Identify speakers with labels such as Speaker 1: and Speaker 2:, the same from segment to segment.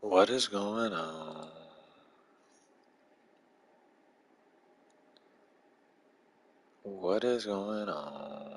Speaker 1: What is going on? What is going on?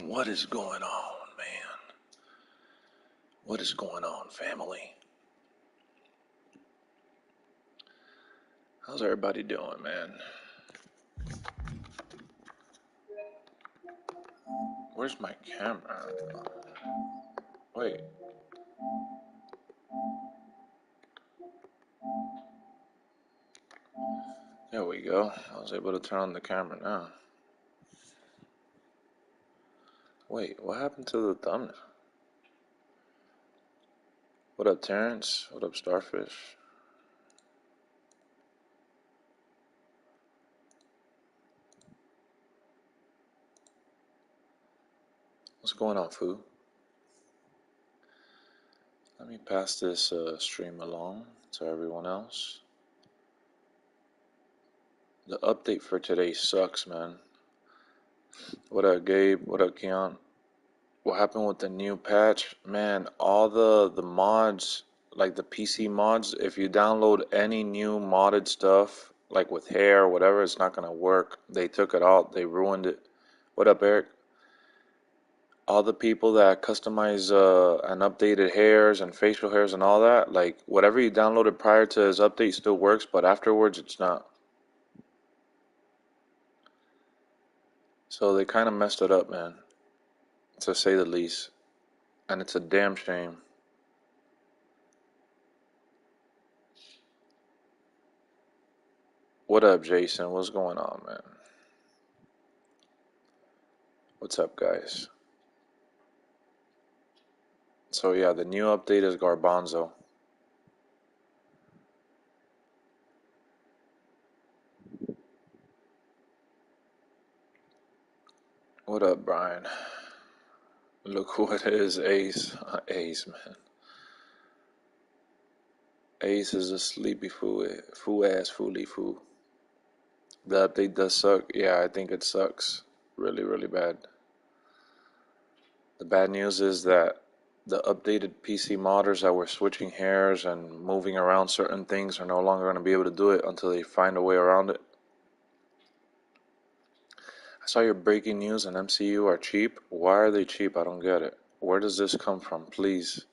Speaker 1: What is going on, man? What is going on, family? How's everybody doing, man? Where's my camera? Wait. There we go. I was able to turn on the camera now. Wait, what happened to the thumbnail? What up, Terrence? What up, Starfish? What's going on, Foo? Let me pass this stream along to everyone else. The update for today sucks, man. What up, Gabe? What up, Keon? What happened with the new patch? Man, all the mods, like the PC mods, if you download any new modded stuff, like with hair or whatever, it's not gonna work. They took it out. They ruined it. What up, Eric? All the people that customize and updated hairs and facial hairs and all that, like whatever you downloaded prior to his update still works, but afterwards it's not. So they kind of messed it up, man, to say the least. And it's a damn shame. What up, Jason? What's going on, man? What's up, guys? So yeah, the new update is Garbanzo. What up, Brian? Look who it is, Ace. Ace, man. Ace is a sleepy foo ass fooly foo. The update does suck. Yeah, I think it sucks. Really, really bad. The bad news is that the updated PC modders that were switching hairs and moving around certain things are no longer going to be able to do it until they find a way around it. I saw your breaking news and MCU are cheap. Why are they cheap? I don't get it. Where does this come from? Please.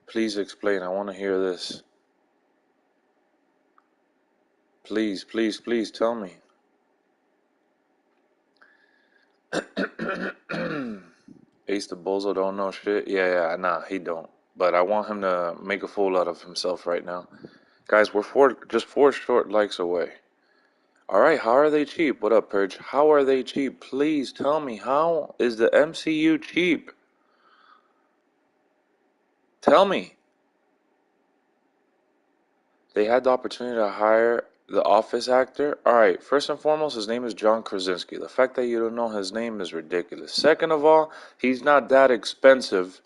Speaker 1: Please explain. I want to hear this. Please, please, please tell me. Ace the Bozo don't know shit? Yeah, nah, he don't. But I want him to make a fool out of himself right now. Guys, we're just four short likes away. Alright, how are they cheap? What up, Purge? How are they cheap? Please tell me, how is the MCU cheap? Tell me. They had the opportunity to hire the Office actor. Alright, first and foremost, his name is John Krasinski. The fact that you don't know his name is ridiculous. Second of all, he's not that expensive,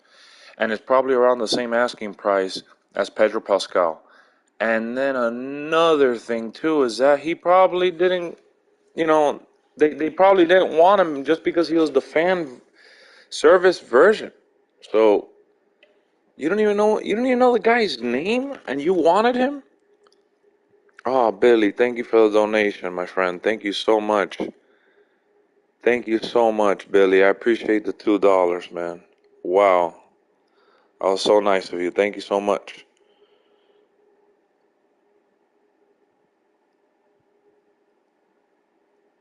Speaker 1: and it's probably around the same asking price as Pedro Pascal. And then another thing, too, is that he probably didn't, They probably didn't want him just because he was the fan service version. So you don't even know the guy's name and you wanted him? Oh, Billy, thank you for the donation, my friend. Thank you so much. Thank you so much, Billy. I appreciate the $2, man. Wow. That was so nice of you. Thank you so much.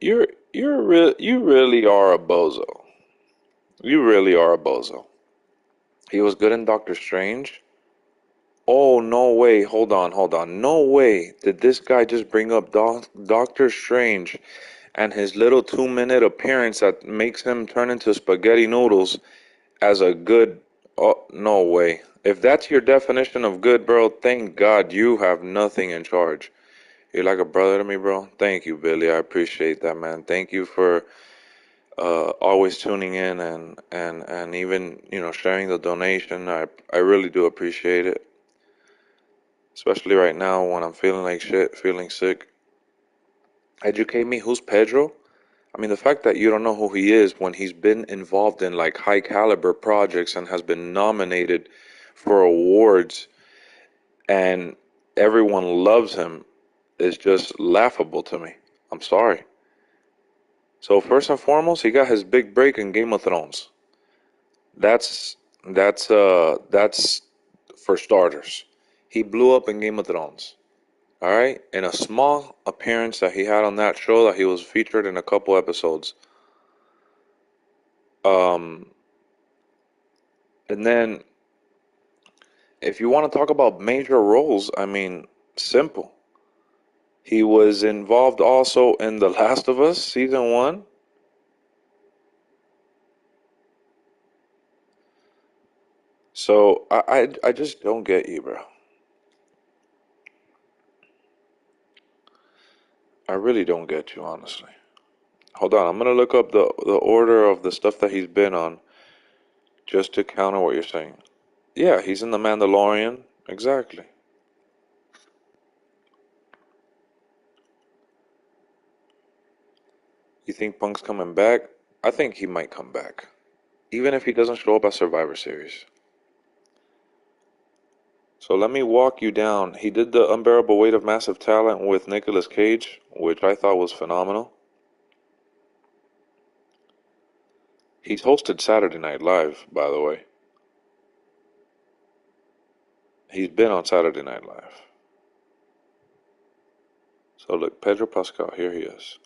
Speaker 1: You really are a bozo. You really are a bozo. He was good in Doctor Strange. Oh, no way. Hold on, hold on. No way did this guy just bring up Doctor Strange and his little 2 minute appearance that makes him turn into spaghetti noodles as a good. Oh, no way. If that's your definition of good, bro, thank God you have nothing in charge. You're like a brother to me, bro. Thank you, Billy. I appreciate that, man. Thank you for always tuning in and even sharing the donation. I really do appreciate it, especially right now when I'm feeling like shit, feeling sick. Educate me. Who's Pedro? I mean, the fact that you don't know who he is when he's been involved in like high caliber projects and has been nominated for awards and everyone loves him is just laughable to me. I'm sorry. So first and foremost, he got his big break in Game of Thrones. That's that's for starters. He blew up in Game of Thrones. All right, in a small appearance that he had on that show that he was featured in a couple episodes. Um, and then if you want to talk about major roles, I mean, simple. He was involved also in The Last of Us season one. So I just don't get you, bro. I really don't get you, honestly. Hold on, I'm gonna look up the order of the stuff that he's been on just to counter what you're saying. Yeah, he's in The Mandalorian. Exactly. You think Punk's coming back? I think he might come back. Even if he doesn't show up at Survivor Series. So let me walk you down. He did the Unbearable Weight of Massive Talent with Nicolas Cage, which I thought was phenomenal. He's hosted Saturday Night Live, by the way. He's been on Saturday Night Live. So look, Pedro Pascal, here he is.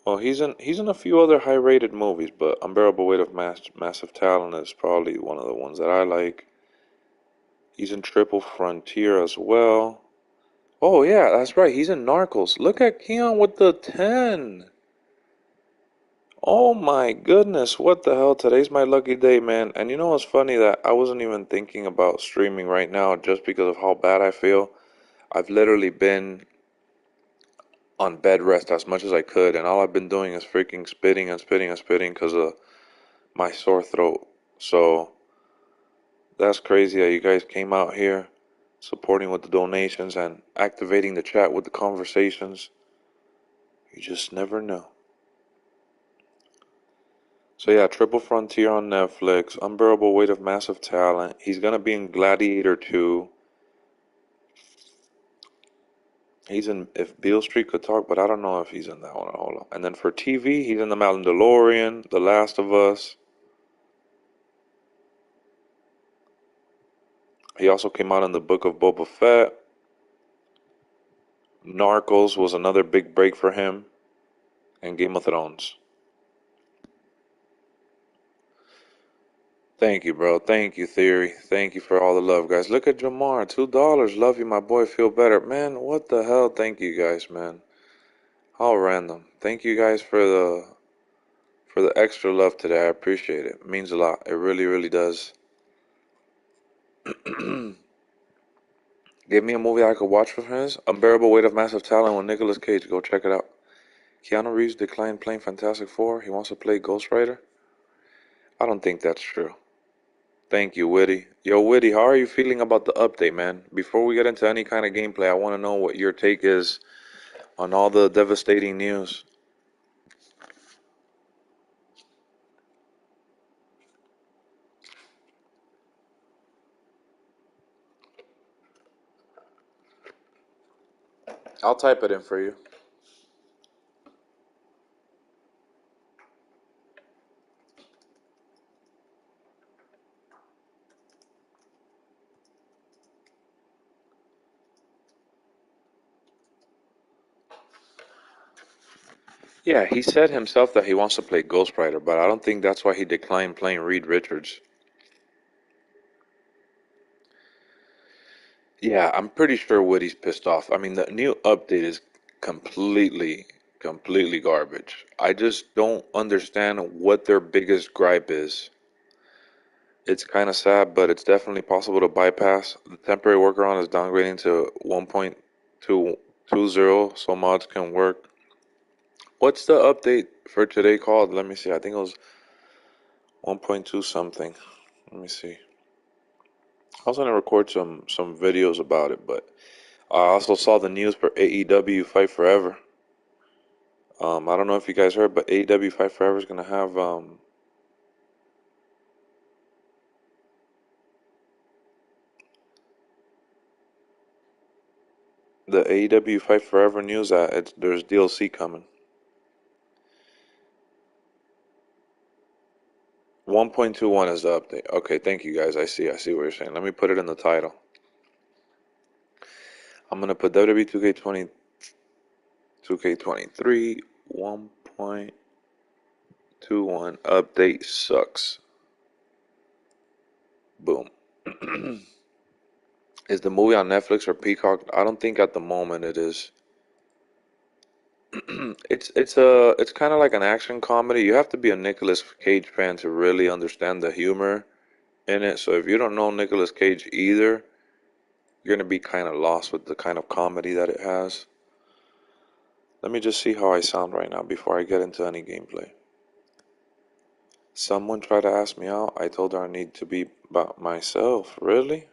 Speaker 1: Well, he's in a few other high-rated movies, but Unbearable Weight of Massive Talent is probably one of the ones that I like. He's in Triple Frontier as well. Oh yeah, that's right. He's in Narcos. Look at Keon with the 10. Oh my goodness, what the hell? Today's my lucky day, man. And you know what's funny that I wasn't even thinking about streaming right now just because of how bad I feel. I've literally been on bed rest as much as I could, and all I've been doing is freaking spitting and spitting and spitting because of my sore throat. So that's crazy that you guys came out here supporting with the donations and activating the chat with the conversations. You just never know. So yeah, Triple Frontier on Netflix, Unbearable Weight of Massive Talent. He's gonna be in Gladiator 2. He's in If Beale Street Could Talk, but I don't know if he's in that one. Hold on. And then for TV, he's in The Mandalorian, The Last of Us. He also came out in the Book of Boba Fett. Narcos was another big break for him, and Game of Thrones. Thank you, bro. Thank you, Theory. Thank you for all the love, guys. Look at Jamar, $2. Love you, my boy. Feel better, man. What the hell? Thank you, guys, man. How random. Thank you guys for the extra love today. I appreciate it. It means a lot. It really, really does. Give me a movie I could watch with his. Unbearable Weight of Massive Talent with Nicolas Cage. Go check it out. Keanu Reeves declined playing Fantastic Four. He wants to play Ghost Rider. I don't think that's true. Thank you, Witty. Yo, Witty, how are you feeling about the update, man? Before we get into any kind of gameplay, I want to know what your take is on all the devastating news. I'll type it in for you. Yeah, he said himself that he wants to play Ghost Rider, but I don't think that's why he declined playing Reed Richards. Yeah, I'm pretty sure Woody's pissed off. I mean, the new update is completely garbage. I just don't understand what their biggest gripe is. It's kind of sad, but it's definitely possible to bypass. The temporary workaround is downgrading to 1.220 so mods can work. What's the update for today called? Let me see. I think it was 1.2 something. Let me see. I was gonna record some videos about it, but I also saw the news for AEW Fight Forever. I don't know if you guys heard, but AEW Fight Forever is gonna have the AEW Fight Forever news that there's DLC coming. 1.21 is the update. Okay, thank you guys. I see what you're saying. Let me put it in the title. I'm gonna put WWE 2K20 2K23 1.21 update sucks. Boom. Is the movie on Netflix or Peacock? I don't think at the moment it is. It's kind of like an action comedy. You have to be a Nicolas Cage fan to really understand the humor in it. So if you don't know Nicolas Cage either, you're gonna be kind of lost with the kind of comedy that it has. Let me just see how I sound right now before I get into any gameplay. Someone tried to ask me out. I told her I need to be by myself. Really?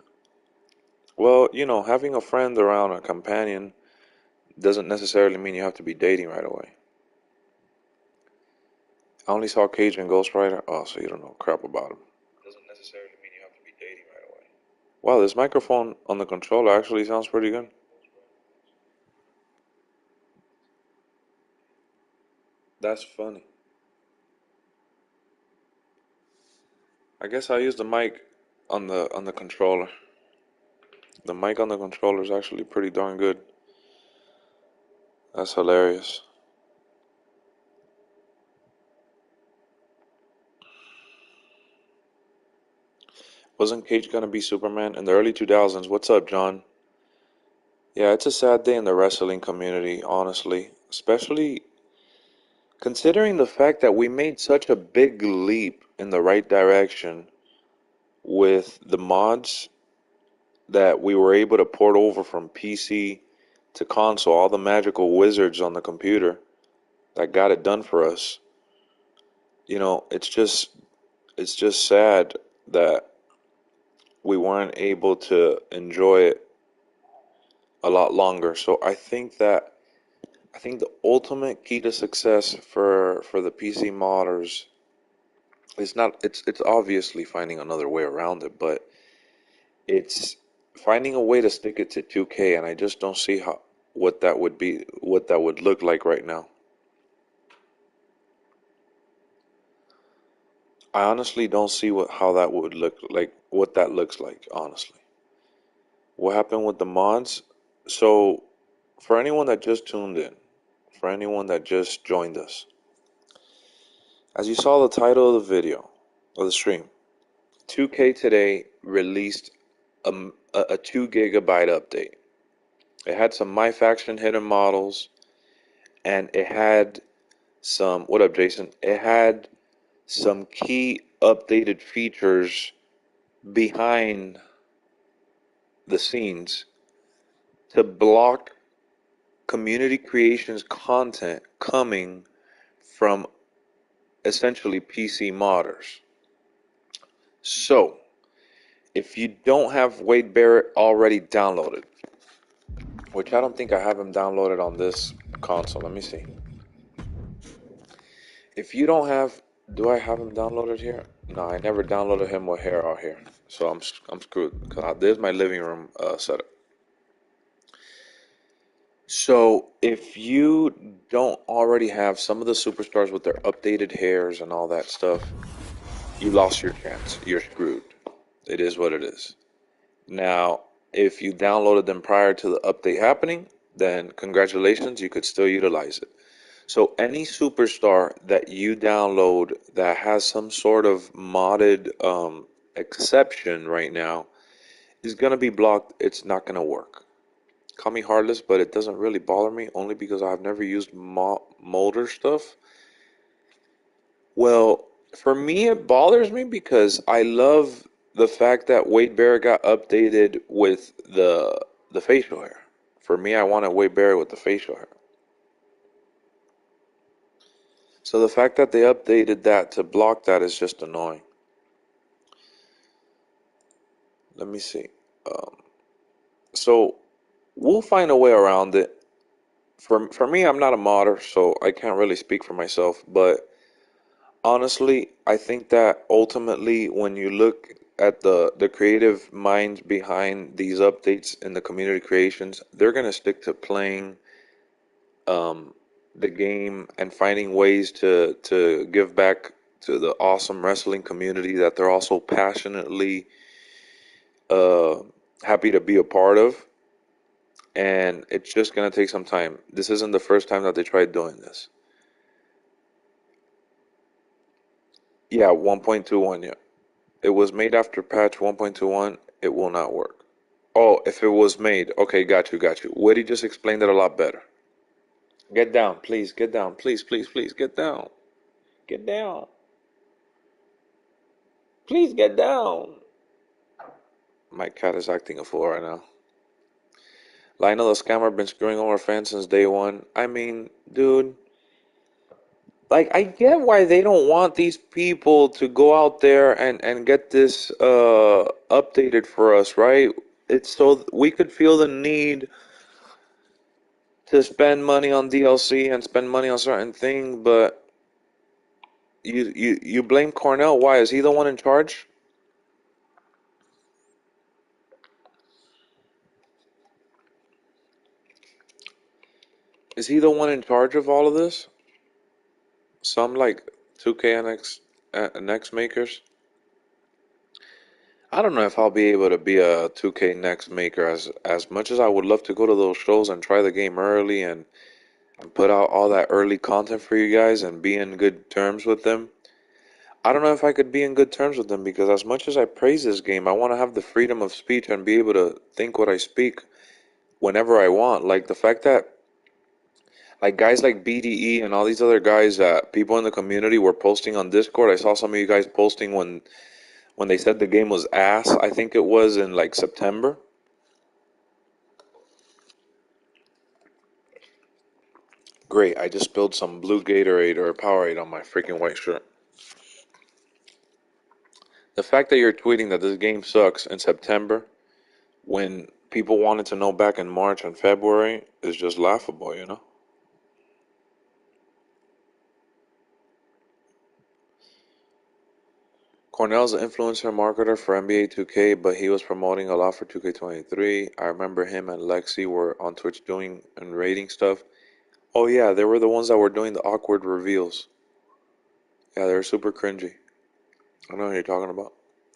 Speaker 1: Well, having a friend around, a companion, doesn't necessarily mean you have to be dating right away. I only saw Cage and Ghost Rider. Oh, so you don't know crap about him. Doesn't necessarily mean you have to be dating right away. Wow, this microphone on the controller actually sounds pretty good. That's funny. I guess I use the mic on the controller. The mic on the controller is actually pretty darn good. That's hilarious. Wasn't Cage gonna be Superman in the early 2000s? What's up, John? Yeah, it's a sad day in the wrestling community, honestly. Especially considering the fact that we made such a big leap in the right direction with the mods that we were able to port over from PC to console, all the magical wizards on the computer that got it done for us. It's just sad that we weren't able to enjoy it a lot longer. So I think the ultimate key to success for the PC modders is not it's obviously finding another way around it, but it's finding a way to stick it to 2K, and I just don't see how what that would look like right now. I honestly don't see how that would look like, what that looks like, honestly. What happened with the mods? So, for anyone that just tuned in, for anyone that just joined us, as you saw the title of the video, of the stream, 2K today released a 2 gigabyte update. It had some My Faction hidden models, and it had what up, Jason? It had some key updated features behind the scenes to block community creations content coming from essentially PC modders. So, If you don't have Wade Barrett already downloaded, which I don't think I have him downloaded on this console. Let me see. If you don't have, do I have him downloaded here? No, I never downloaded him with hair out here, so I'm screwed. Cause there's my living room setup. So if you don't already have some of the superstars with their updated hairs and all that stuff, you lost your chance. You're screwed. It is what it is. Now, if you downloaded them prior to the update happening, then congratulations, you could still utilize it. So any superstar that you download that has some sort of modded exception right now is going to be blocked. It's not going to work. Call me heartless, but it doesn't really bother me only because I've never used molder stuff. Well, for me, it bothers me because I love the fact that Wade Barrett got updated with the facial hair. For me, I want a Wade Barrett with the facial hair. So the fact that they updated that to block that is just annoying. Let me see. Um, so we'll find a way around it. For me, I'm not a modder, so I can't really speak for myself. But honestly, I think that ultimately, when you look at the creative minds behind these updates in the community creations, they're gonna stick to playing um, the game and finding ways to give back to the awesome wrestling community that they're also passionately uh, happy to be a part of. And it's just gonna take some time. This isn't the first time that they tried doing this. Yeah, 1.21. Yeah, it was made after patch 1.21. It will not work. Oh, if it was made. Okay, got you, got you. Woody just explained it a lot better. Get down, please. Get down, please, please, please. Get down. Get down. Please get down. My cat is acting a fool right now. Lionel the scammer been screwing over fans since day one. I mean, dude, like I get why they don't want these people to go out there and get this updated for us, right? It's so we could feel the need to spend money on DLC and spend money on certain things, but you blame Cornell. Why? Is he the one in charge? Is he the one in charge of all of this? Some like 2K and X makers. I don't know if I'll be able to be a 2K Next maker as much as I would love to go to those shows and try the game early and put out all that early content for you guys and be in good terms with them. I don't know if I could be in good terms with them because as much as I praise this game, I want to have the freedom of speech and be able to think what I speak whenever I want. Like the fact that like guys like BDE and all these other guys that people in the community were posting on Discord. I saw some of you guys posting when they said the game was ass. I think it was in like September. Great, I just spilled some blue Gatorade or Powerade on my freaking white shirt. The fact that you're tweeting that this game sucks in September when people wanted to know back in March and February is just laughable, you know? Cornell's an influencer marketer for NBA 2K, but he was promoting a lot for 2K23. I remember him and Lexi were on Twitch doing and rating stuff. Oh yeah, they were the ones that were doing the awkward reveals. Yeah, they were super cringy. I know what you're talking about.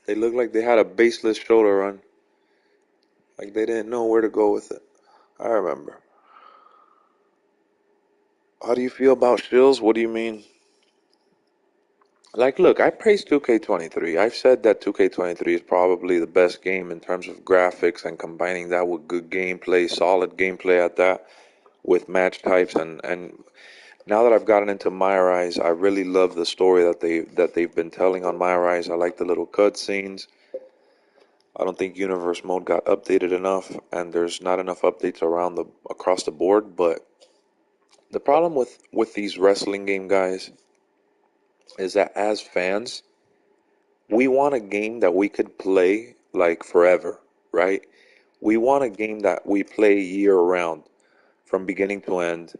Speaker 1: They looked like they had a baseless shoulder run. Like they didn't know where to go with it. I remember. How do you feel about Shills? What do you mean? Like, look, I praise 2K23. I've said that 2K23 is probably the best game in terms of graphics and combining that with good gameplay, solid gameplay at that, with match types and now that I've gotten into MyRise, I really love the story that they've been telling on MyRise. I like the little cutscenes. I don't think Universe Mode got updated enough, and there's not enough updates around the across the board. But the problem with these wrestling game guys is that as fans, we want a game that we could play like forever, right? We want a game that we play year round from beginning to end.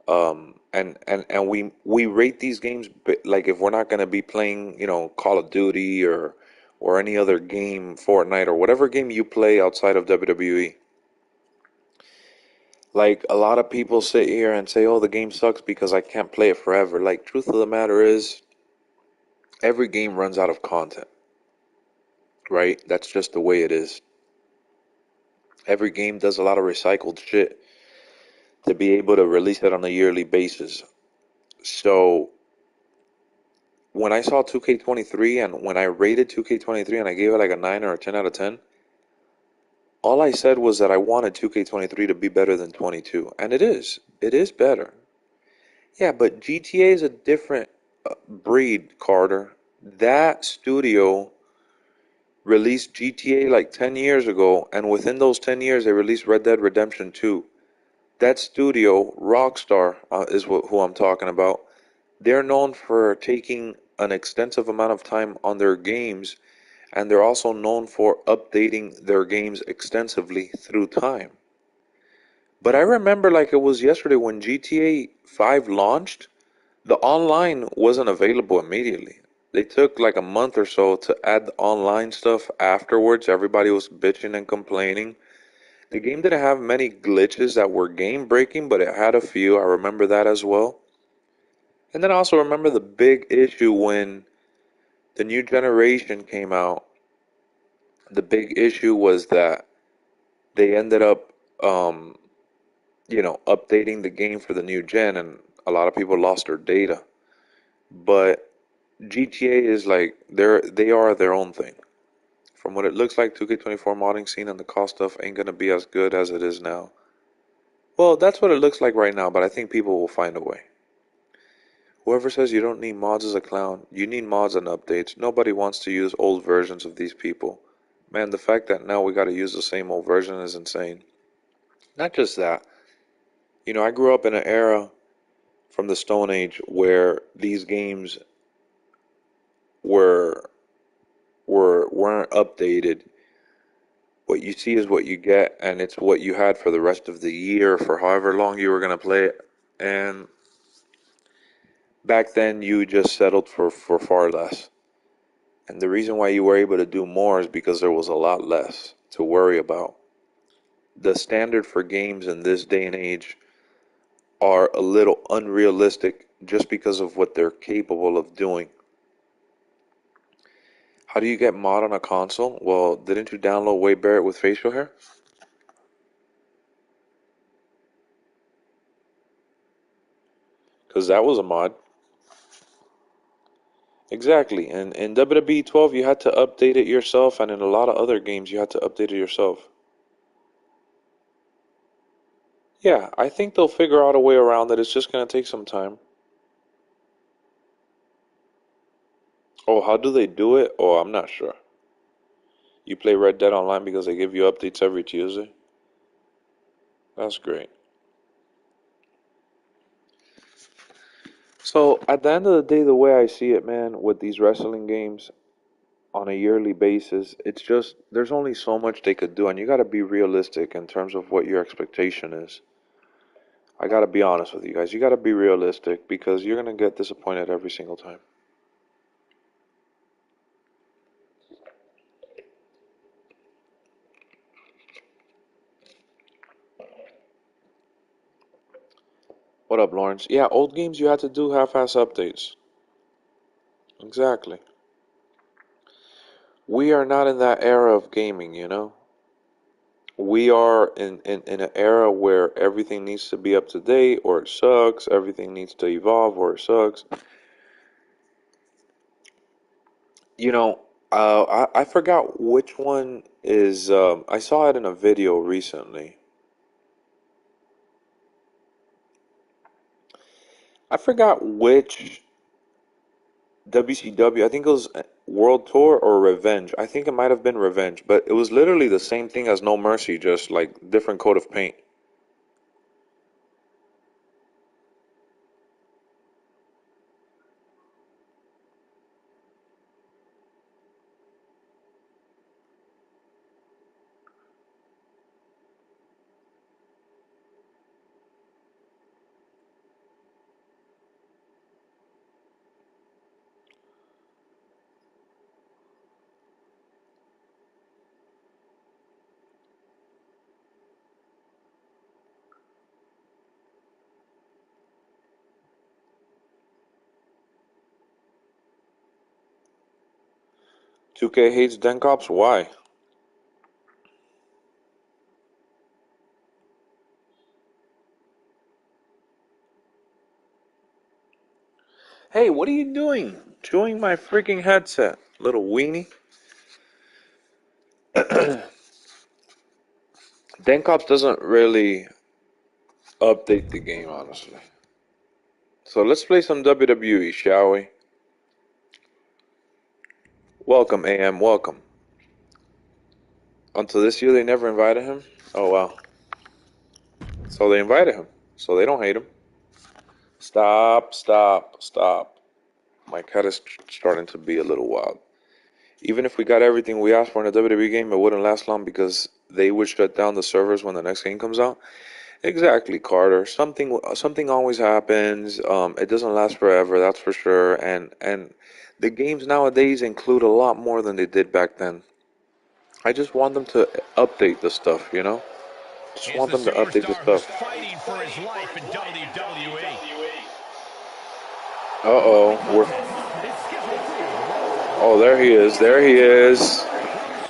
Speaker 1: And we rate these games like if we're not going to be playing, Call of Duty or any other game, Fortnite or whatever game you play outside of WWE. Like a lot of people sit here and say, "Oh, the game sucks because I can't play it forever." Like, truth of the matter is, every game runs out of content, right? That's just the way it is. Every game does a lot of recycled shit to be able to release it on a yearly basis. So when I saw 2K23 and when I rated 2K23 and I gave it like a 9 or a 10 out of 10, all I said was that I wanted 2K23 to be better than 22. And it is. It is better. Yeah, but GTA is a different breed, Carter. That studio released GTA like 10 years ago, and within those 10 years, they released Red Dead Redemption 2. That studio, Rockstar, is who I'm talking about. They're known for taking an extensive amount of time on their games, and they're also known for updating their games extensively through time. But I remember like it was yesterday when GTA 5 launched, the online wasn't available immediately. They took like a month or so to add the online stuff afterwards. Everybody was bitching and complaining. The game didn't have many glitches that were game breaking, but it had a few. I remember that as well. And then I also remember the big issue when the new generation came out. The big issue was that they ended up, um, updating the game for the new gen, and a lot of people lost their data. But GTA is like they are their own thing. From what it looks like, 2K24 modding scene and the cost stuff ain't gonna be as good as it is now. Well, that's what it looks like right now, but I think people will find a way. Whoever says you don't need mods is a clown. You need mods and updates. Nobody wants to use old versions of these people. Man, the fact that now we gotta use the same old version is insane. Not just that. I grew up in an era from the Stone Age where these games were weren't updated. What you see is what you get, and it's what you had for the rest of the year, for however long you were gonna play it. And back then, you just settled for far less. And the reason why you were able to do more is because there was a lot less to worry about. The standard for games in this day and age are a little unrealistic just because of what they're capable of doing. How do you get mod on a console? Well, didn't you download Wade Barrett with facial hair? Because that was a mod. Exactly. And in WWE 12, you had to update it yourself, and in a lot of other games, you had to update it yourself. Yeah, I think they'll figure out a way around it. It's just going to take some time. Oh, how do they do it? Oh, I'm not sure. You play Red Dead Online because they give you updates every Tuesday? That's great. So, at the end of the day, the way I see it, man, with these wrestling games on a yearly basis, it's just there's only so much they could do, and you got to be realistic in terms of what your expectation is. I got to be honest with you guys. You got to be realistic because you're going to get disappointed every single time. What up, Lawrence? Yeah, old games you had to do half-ass updates. Exactly. We are not in that era of gaming. We are in an era where everything needs to be up to date or it sucks. Everything needs to evolve or it sucks. You know, I forgot which one is. I saw it in a video recently. I forgot which WCW. I think it was World Tour or Revenge. I think it might have been Revenge, but it was literally the same thing as No Mercy, just like different coat of paint. 2K hates Den Cops? Why? Hey, what are you doing? Chewing my freaking headset, little weenie. Den Cops doesn't really update the game, honestly. So let's play some WWE, shall we? Welcome, AM, welcome. Until this year, they never invited him? Oh, wow. So they invited him. So they don't hate him. Stop, stop, stop. My cat is starting to be a little wild. Even if we got everything we asked for in a WWE game, it wouldn't last long because they would shut down the servers when the next game comes out. Exactly, Carter. Something always happens. It doesn't last forever, that's for sure. And the games nowadays include a lot more than they did back then. I just want them to update the stuff, you know? Just want them to update the stuff.
Speaker 2: Fighting for his life in WWE.
Speaker 1: Oh, there he is. There he is.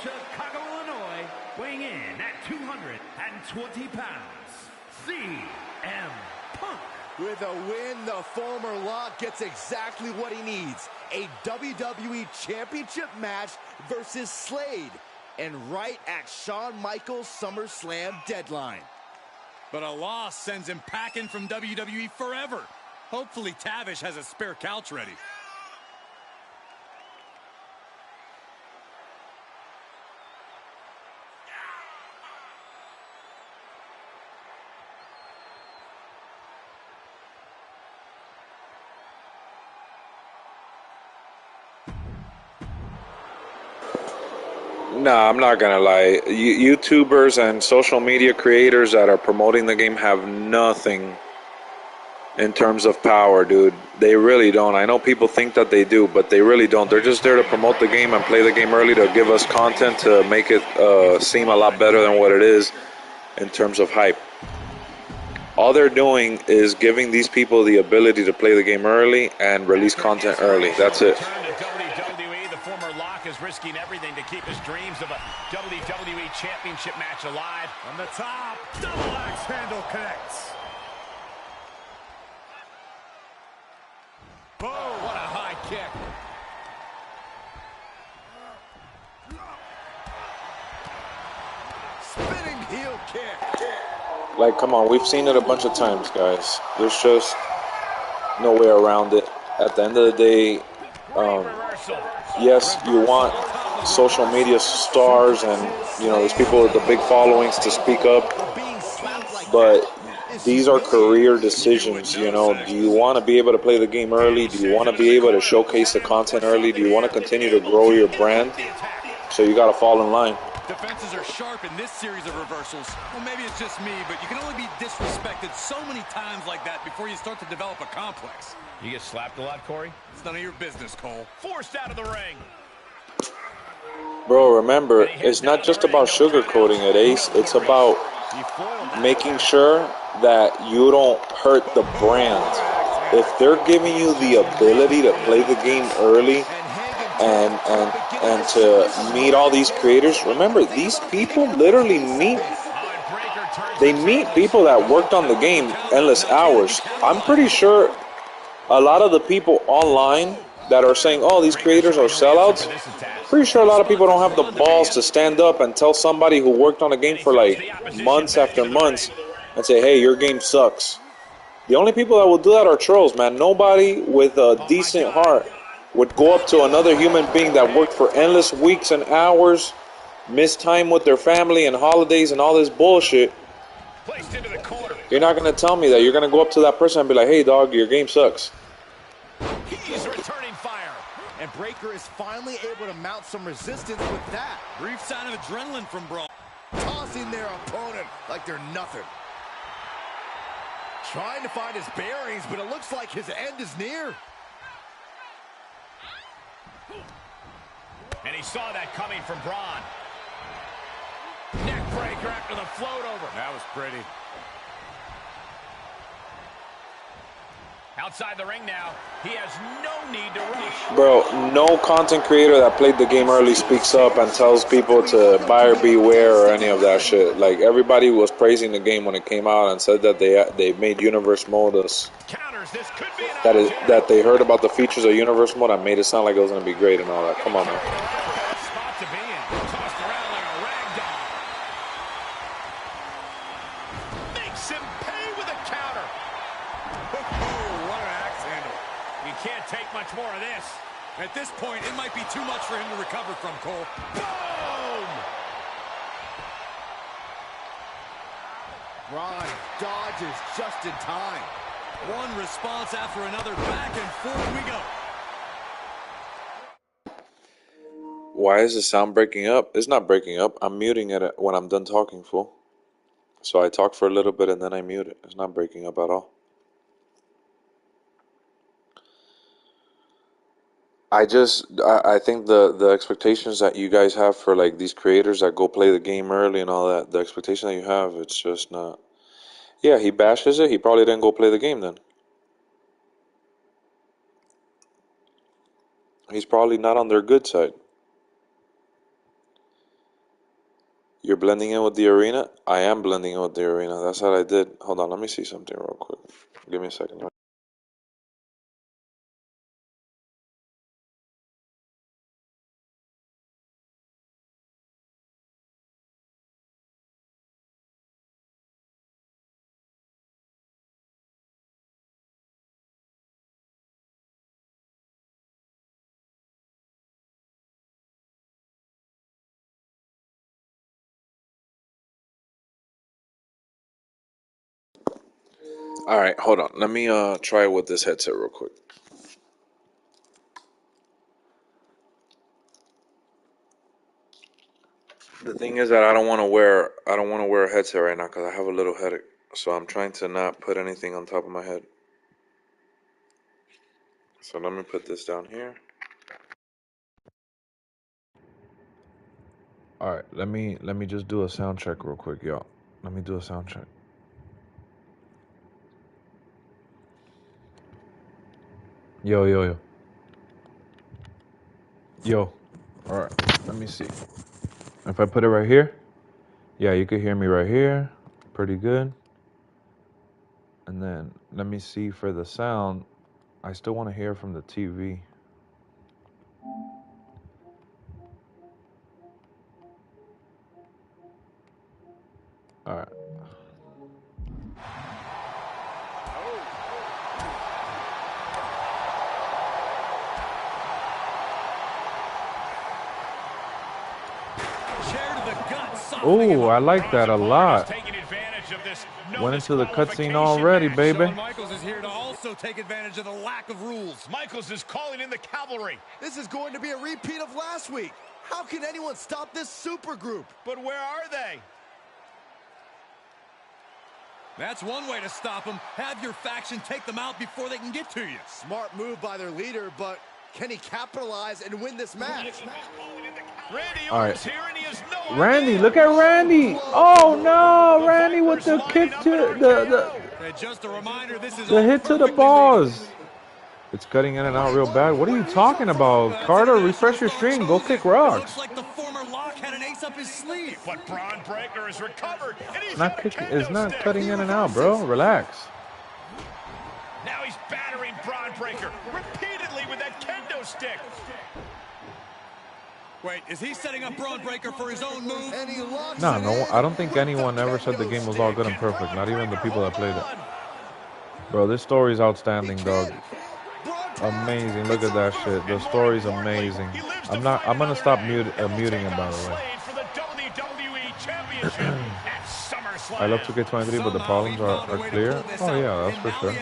Speaker 2: Chicago, Illinois, weighing in at 220 pounds, CM Punk.
Speaker 3: With a win, the former Lock gets exactly what he needs. A WWE Championship match versus Slade. And right at Shawn Michaels' SummerSlam deadline.
Speaker 4: But a loss sends him packing from WWE forever. Hopefully Tavish has a spare couch ready.
Speaker 1: Nah, I'm not gonna lie. YouTubers and social media creators that are promoting the game have nothing in terms of power, dude. They really don't. I know people think that they do, but they really don't. They're just there to promote the game and play the game early to give us content to make it seem a lot better than what it is in terms of hype. All they're doing is giving these people the ability to play the game early and release content early. That's it.
Speaker 2: Is risking everything to keep his dreams of a WWE Championship match alive.
Speaker 4: On the top, double axe handle connects.
Speaker 3: Oh, what a high kick. Spinning heel kick.
Speaker 1: Like, come on, we've seen it a bunch of times, guys. There's just no way around it. At the end of the day, yes, you want social media stars and, you know, there's people with the big followings to speak up, but these are career decisions, you know. Do you want to be able to play the game early? Do you want to be able to showcase the content early? Do you want to continue to grow your brand? So you got to fall in line.
Speaker 4: Defenses are sharp in this series of reversals. Well, maybe it's just me, but you can only be disrespected so many times like that before you start to develop a complex.
Speaker 2: You get slapped a lot, Corey?
Speaker 4: It's none of your business, Cole.
Speaker 2: Forced out of the ring.
Speaker 1: Bro, remember, it's not just about sugarcoating it, Ace. It's about making sure that you don't hurt the brand. If they're giving you the ability to play the game early and to meet all these creators, remember, these people literally meet people that worked on the game endless hours. I'm pretty sure a lot of the people online that are saying, oh, these creators are sellouts, pretty sure a lot of people don't have the balls to stand up and tell somebody who worked on a game for like months after months and say, hey, your game sucks. The only people that will do that are trolls, man. Nobody with a decent heart would go up to another human being that worked for endless weeks and hours, missed time with their family and holidays and all this bullshit. You're not going to tell me that you're going to go up to that person and be like, hey, dog, your game sucks.
Speaker 3: He's returning fire. And Breakker is finally able to mount some resistance with that.
Speaker 4: Brief sign of adrenaline from Braun.
Speaker 3: Tossing their opponent like they're nothing. Trying to find his bearings, but it looks like his end is near.
Speaker 2: And he saw that coming from Braun. Neck breaker after the float over.
Speaker 4: That was pretty.
Speaker 2: Outside the ring now, he has no need to rush.
Speaker 1: Bro, no content creator that played the game early speaks up and tells people to buyer beware or any of that shit. Like, everybody was praising the game when it came out and said that they made universe mode
Speaker 2: Counters, this could be an opportunity.
Speaker 1: that they heard about the features of universe mode and made it sound like it was gonna be great and all that. Come on, man.
Speaker 2: Spot to be in. Tossed around like a rag doll. Makes him pay with a counter.
Speaker 4: Oh, what an axe handle.
Speaker 2: You can't take much more of this.
Speaker 4: At this point, it might be too much for him to recover from, Cole.
Speaker 2: Boom!
Speaker 3: Braun dodges just in time.
Speaker 4: One response after another. Back and forth we go.
Speaker 1: Why is the sound breaking up? It's not breaking up. I'm muting it when I'm done talking, fool. So I talk for a little bit and then I mute it. It's not breaking up at all. I think the expectations that you guys have for like these creators that go play the game early and all that, the expectation that you have, it's just not. Yeah, he bashes it. He probably didn't go play the game then. He's probably not on their good side. You're blending in with the arena? I am blending in with the arena. That's what I did. Hold on, let me see something real quick. Give me a second. All right, hold on. Let me try with this headset real quick. The thing is that I don't want to wear a headset right now because I have a little headache. So I'm trying to not put anything on top of my head. So let me put this down here. All right, let me just do a sound check real quick, y'all. Let me do a sound check. Yo, yo, yo. Yo. All right, let me see. If I put it right here, yeah, you can hear me right here. Pretty good. And then let me see for the sound. I still want to hear from the TV. All right. Oh, I like that a lot. Went into the cutscene already, baby.
Speaker 4: Shawn Michaels is here to also take advantage of the lack of rules.
Speaker 2: Michaels is calling in the cavalry.
Speaker 3: This is going to be a repeat of last week. How can anyone stop this super group?
Speaker 2: But where are they?
Speaker 4: That's one way to stop them. Have your faction take them out before they can get to you.
Speaker 3: Smart move by their leader, but can he capitalize and win this match?
Speaker 1: All right. Randy, look at Randy. Oh no, Randy with the kick to
Speaker 4: Just a reminder, this is
Speaker 1: the hit to the balls. It's cutting in and out real bad. What are you talking about, Carter? Refresh your stream. Go kick rocks.
Speaker 4: Looks like the former Lock had an ace up his sleeve.
Speaker 2: But Braun Breaker is recovered. And he's
Speaker 1: It's not cutting in and out, bro. Relax.
Speaker 2: Now he's battering Braun Breaker repeatedly with that kendo stick.
Speaker 4: Wait, is he setting up Braun Breaker for his own move?
Speaker 1: No, I don't think anyone ever said the game was all good and perfect. Not even the people that played it. Bro, this story's outstanding, dog. Amazing. Look at that shit. The story's amazing. I'm gonna stop muting him, by the way. I love 2K23, but the problems are clear. Oh yeah, that's for sure.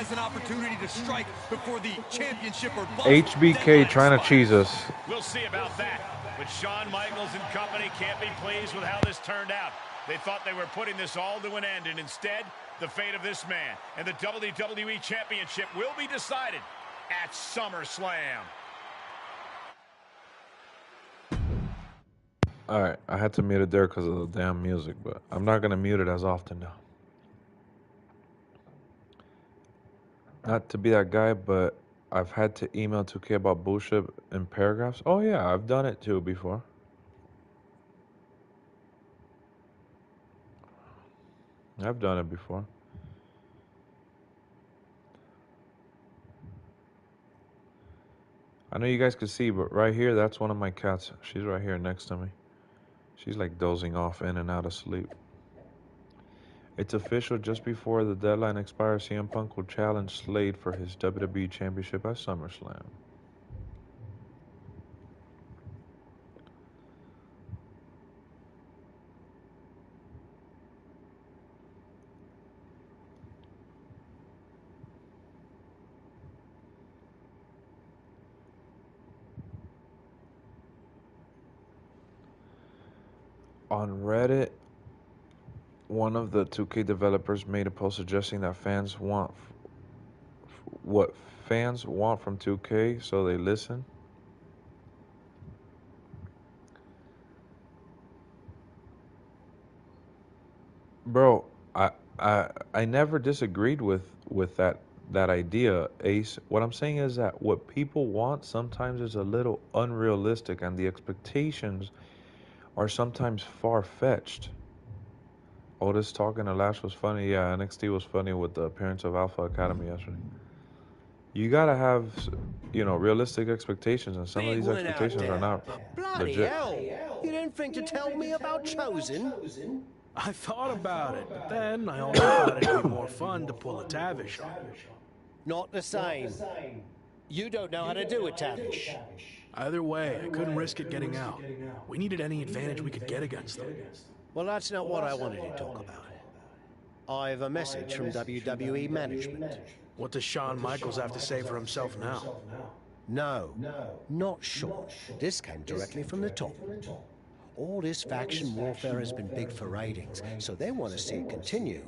Speaker 1: HBK trying to cheese us.
Speaker 2: We'll see about that. But Shawn Michaels and company can't be pleased with how this turned out. They thought they were putting this all to an end, and instead, the fate of this man and the WWE Championship will be decided at SummerSlam.
Speaker 1: Alright, I had to mute it there because of the damn music, but I'm not going to mute it as often now. Not to be that guy, but I've had to email 2K about bullshit in paragraphs. Oh yeah, I've done it too before. I've done it before. I know you guys can see, but right here, that's one of my cats. She's right here next to me. She's like dozing off in and out of sleep. It's official, just before the deadline expires, CM Punk will challenge Slade for his WWE Championship at SummerSlam. On Reddit, one of the 2K developers made a post suggesting that fans want what fans want from 2K, so they listen. Bro, I never disagreed with that idea, Ace. What I'm saying is that what people want sometimes is a little unrealistic, and the expectations are sometimes far-fetched. Otis talking to Lash was funny. Yeah, NXT was funny with the appearance of Alpha Academy yesterday. You gotta have, realistic expectations, and some of these expectations are not
Speaker 5: Bloody
Speaker 1: legit.
Speaker 5: hell! You didn't think to tell me about Chosen?
Speaker 6: I thought about it, but then I also thought it'd be more fun to pull a Tavish on.
Speaker 5: Not the same. You don't know how to do a Tavish.
Speaker 6: Either way, I couldn't risk it getting out. We needed any advantage we could get against them.
Speaker 5: Well, that's not what I wanted to talk about. I have a message from WWE management.
Speaker 6: What does Shawn Michaels have to say for himself now?
Speaker 5: No, not Shawn. This came directly from the top. All this faction warfare has been big for ratings, so they want to see it continue.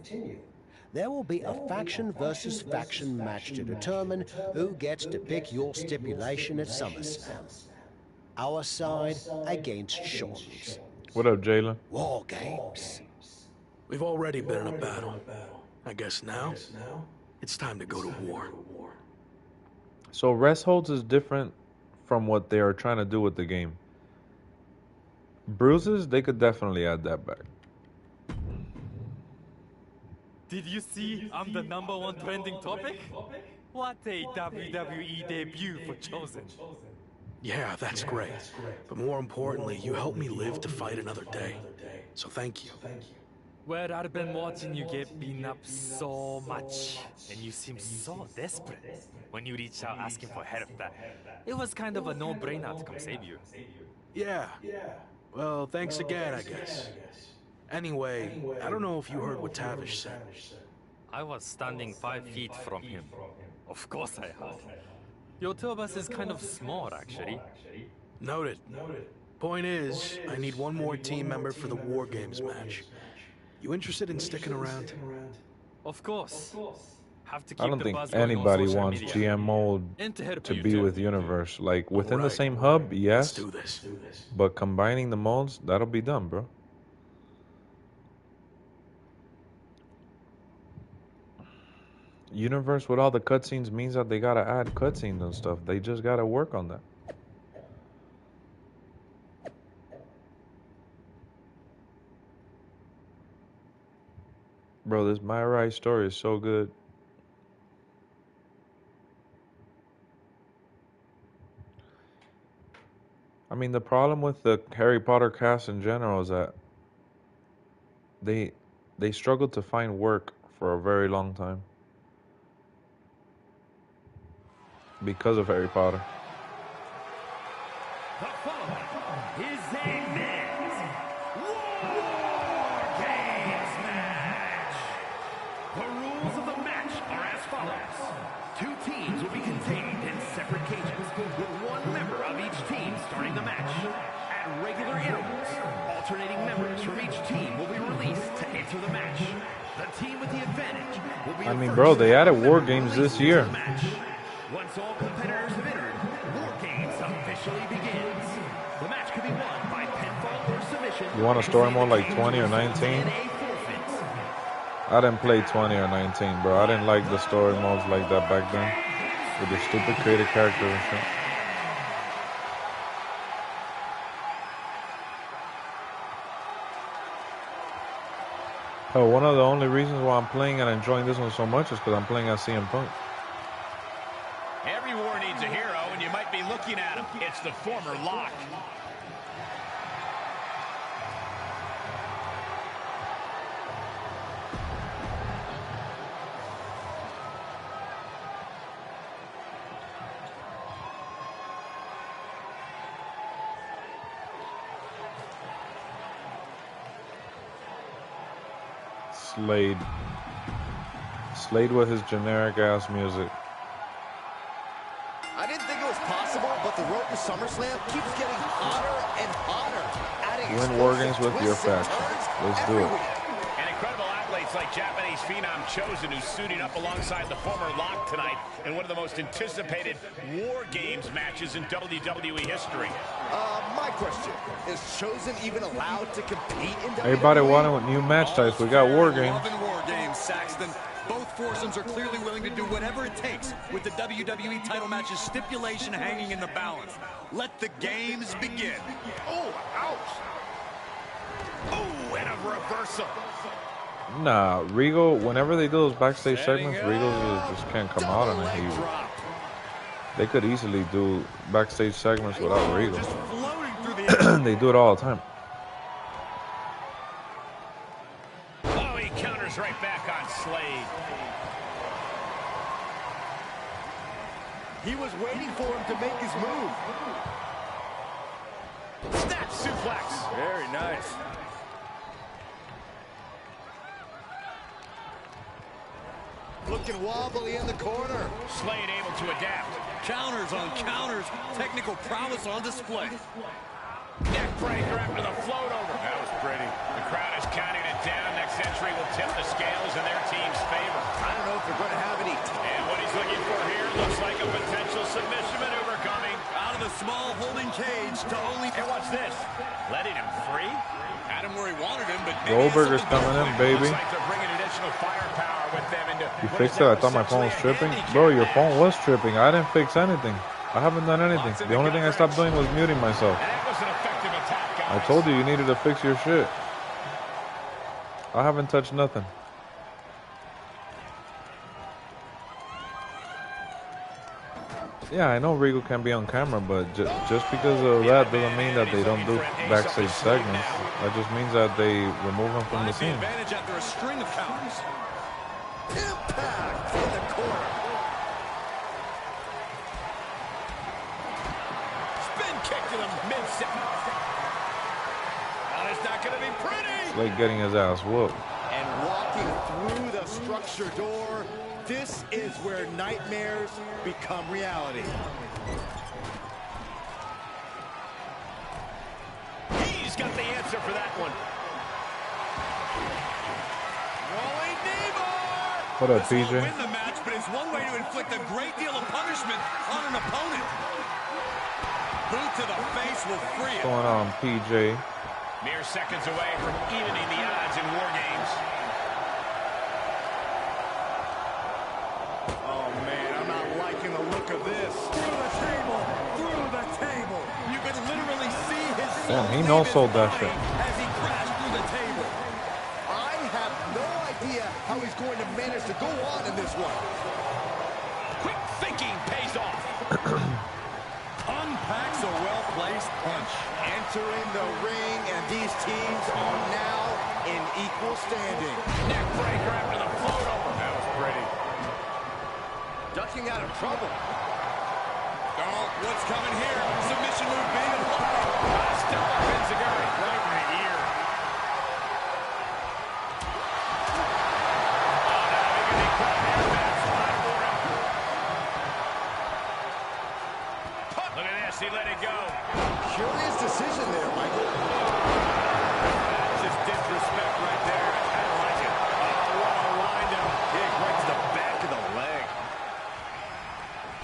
Speaker 5: There will be a faction versus faction match to determine who gets to pick your stipulation at SummerSlam. Our side against Shawn's.
Speaker 1: What up, Jalen?
Speaker 5: War games.
Speaker 6: We've already been in a battle. I guess now, it's time to go to war.
Speaker 1: So rest holds is different from what they are trying to do with the game. Bruises, they could definitely add that back.
Speaker 7: Did you see I'm the #1 trending topic? What a WWE debut for Chosen.
Speaker 6: Yeah, that's great. But more importantly, you helped me live to fight another day. So thank you.
Speaker 7: Well, I've been watching you get beaten up so much, and you seem so desperate when you reach out asking for help that it was kind of a no-brainer to come save you.
Speaker 6: Yeah. Well, thanks again, I guess. Anyway, I don't know if you heard what Tavish said.
Speaker 7: I was standing 5 feet from him. Of course I heard. Your tour bus is kind of small, actually.
Speaker 6: Noted. Point is, I need one more team member for the War Games match. You interested in sticking around?
Speaker 7: Of course. Have to keep
Speaker 1: I don't
Speaker 7: the
Speaker 1: think
Speaker 7: buzz going on
Speaker 1: anybody
Speaker 7: social
Speaker 1: wants
Speaker 7: media.
Speaker 1: GMO
Speaker 7: And to help
Speaker 1: to
Speaker 7: you
Speaker 1: be
Speaker 7: too.
Speaker 1: with Universe. Like, within the
Speaker 6: Alright.
Speaker 1: same hub,
Speaker 6: Let's
Speaker 1: yes.
Speaker 6: do this.
Speaker 1: But combining the molds, that'll be done, bro. Universe with all the cutscenes means that they gotta add cutscenes and stuff. They just gotta work on that. Bro, this MyRise story is so good. I mean, the problem with the Harry Potter cast in general is that they struggled to find work for a very long time because of Harry Potter.
Speaker 2: The following is a men's War Games match. The rules of the match are as follows. 2 teams will be contained in separate cages, with 1 member of each team starting the match. At regular intervals, alternating members from each team will be released to enter the match. The team with the advantage will be the
Speaker 1: bro,
Speaker 2: first
Speaker 1: they added
Speaker 2: member
Speaker 1: War Games
Speaker 2: released
Speaker 1: this year.
Speaker 2: into the match. Once all competitors have entered, War Games officially begins. The match can be won by pinfall or submission.
Speaker 1: You want a story mode like 20 or 19?
Speaker 2: TNA forfeits.
Speaker 1: I didn't play 20 or 19, bro. I didn't like the story modes like that back then. With the stupid created characters and shit. Oh, one of the only reasons why I'm playing and enjoying this one so much is because I'm playing as CM Punk.
Speaker 2: Every war needs a hero, and you might be looking at him. It's the former Lock. Slade with his generic ass music.
Speaker 3: I didn't think it was possible, but the road to SummerSlam keeps getting hotter and hotter.
Speaker 1: Win War Games with your faction. Let's do it.
Speaker 2: And incredible athletes like Japanese phenom Chosen, who's suiting up alongside the former Lock tonight in one of the most anticipated War Games matches in WWE history.
Speaker 3: My question, is Chosen even allowed to compete in WWE?
Speaker 1: Everybody wanted with new match types. We got War Games.
Speaker 4: Loving War Games, Saxton. Both foursomes are clearly willing to do whatever it takes with the WWE title match's stipulation hanging in the balance. Let the games begin.
Speaker 2: Oh, ouch. Oh, and a reversal.
Speaker 1: Nah, Regal, whenever they do those backstage segments, Regal just can't come out on it. They could easily do backstage segments without Regal. They do it all the time.
Speaker 2: Oh, he counters right back on Slade.
Speaker 3: He was waiting for him to make his move.
Speaker 2: Snap suplex.
Speaker 3: Very nice. Looking wobbly in the corner.
Speaker 2: Slade able to adapt.
Speaker 4: Counters on counters. Technical prowess on display.
Speaker 2: Neck breaker after the float over. That was pretty. The crowd is counting it down. Next entry will tip the scales in their team's favor.
Speaker 3: I don't know if they're going to have any.
Speaker 2: And what he's looking for here looks like a potential submission maneuver coming.
Speaker 4: Out of the small holding cage to only...
Speaker 2: And what's this? Letting him free?
Speaker 4: Had him where he wanted him, but...
Speaker 1: Goldberg is coming in, baby.
Speaker 2: Looks like they're bringing additional firepower with them into...
Speaker 1: You fixed it? I thought my phone was tripping. Bro, your phone was tripping. I didn't fix anything. I haven't done anything. The only thing I stopped doing was muting myself.
Speaker 2: And that was an effective attack, guys.
Speaker 1: I told you needed to fix your shit. I haven't touched nothing. Yeah, I know Regal can be on camera, but just because of that doesn't mean that they don't do backstage segments. That just means that they remove him from the scene.
Speaker 4: Advantage after a string of counters.
Speaker 3: Impact in the corner.
Speaker 2: Spin kick to the mid-set. Oh, it's not going to be pretty.
Speaker 1: It's like getting his ass whooped.
Speaker 3: And walking through the structure door, this is where nightmares become reality.
Speaker 2: He's got the answer for that one. Rolling knee-bar.
Speaker 1: What up,
Speaker 4: This won't
Speaker 1: PJ?
Speaker 4: win the match, but it's one way to inflict a great deal of punishment on an opponent. Boot to the face will free
Speaker 1: What's
Speaker 4: him.
Speaker 1: going on, PJ?
Speaker 2: Mere seconds away from evening the odds in War Games.
Speaker 3: Oh man, I'm not liking the look of this. Through the table, through the table.
Speaker 4: You can literally see his
Speaker 1: Damn, he no-sold that shit.
Speaker 4: as he crashed through the table.
Speaker 3: I have no idea how he's going to manage to go on in this one.
Speaker 2: Quick thinking pays off.
Speaker 4: Unpacks a well-placed punch.
Speaker 3: Entering the ring, and these teams are now in equal standing.
Speaker 2: Neck breaker after the float over. That was pretty.
Speaker 3: Ducking out of trouble.
Speaker 4: Oh, what's coming here? Submission move being applied.
Speaker 2: Stellar Pinzaguri right in the ear. Look at this, he let it go.
Speaker 3: Curious decision there, Michael.
Speaker 2: That's just disrespect right there. I don't like it. Oh, what a windup. Kick right to the back of the leg.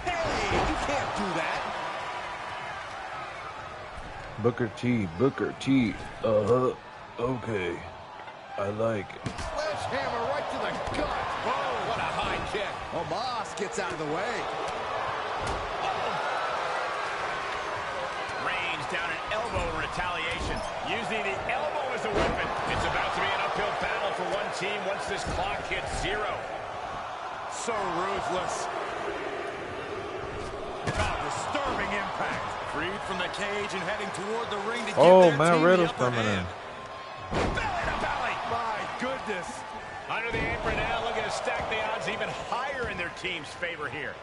Speaker 3: Hey, you can't do that.
Speaker 1: Booker T. Okay. I like it.
Speaker 3: Sledgehammer right to the gut.
Speaker 4: Oh, what a high kick.
Speaker 3: Omos gets out of the way.
Speaker 2: Reigns down an elbow in retaliation, using the elbow as a weapon. It's about to be an uphill battle for one team once this clock hits 0.
Speaker 4: So ruthless. Oh, disturbing impact. Freed from the cage and heading toward the ring to give their team the upper hand.
Speaker 2: Belly to belly.
Speaker 4: My goodness.
Speaker 2: Under the apron now, looking to stack the odds even higher in their team's favor here.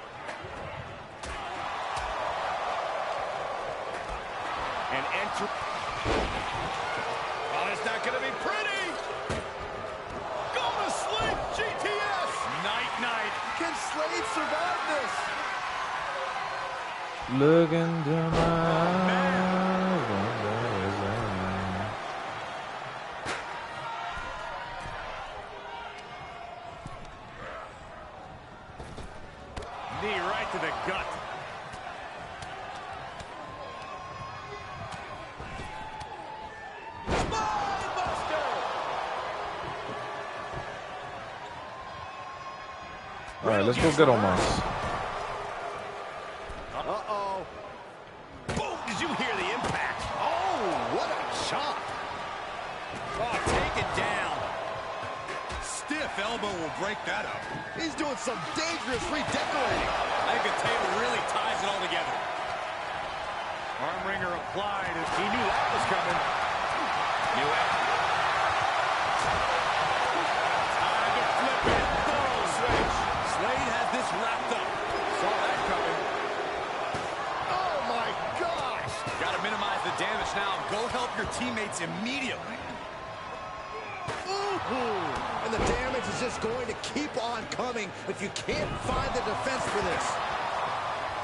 Speaker 4: And enter.
Speaker 2: Oh, it's not going to be pretty.
Speaker 3: Go to sleep, GTS.
Speaker 4: Night.
Speaker 3: Can Slade survive this?
Speaker 1: Look into my eyes.
Speaker 4: Knee right to the gut.
Speaker 1: All right, let's go get Omos.
Speaker 3: Uh-oh.
Speaker 2: Boom! Did you hear the impact?
Speaker 3: Oh, what a chop.
Speaker 4: Oh, take it down. Stiff elbow will break that up.
Speaker 3: He's doing some dangerous redecorating.
Speaker 4: I think the table really ties it all together. Arm wringer applied as he knew that was coming.
Speaker 2: Knew it.
Speaker 4: Time to flip it. Full switch. Slade has this wrapped up. Saw that coming.
Speaker 3: Oh, my gosh.
Speaker 4: Got to minimize the damage now. Go help your teammates immediately.
Speaker 3: Ooh. And the damage is just going to keep on coming if you can't find the defense for this.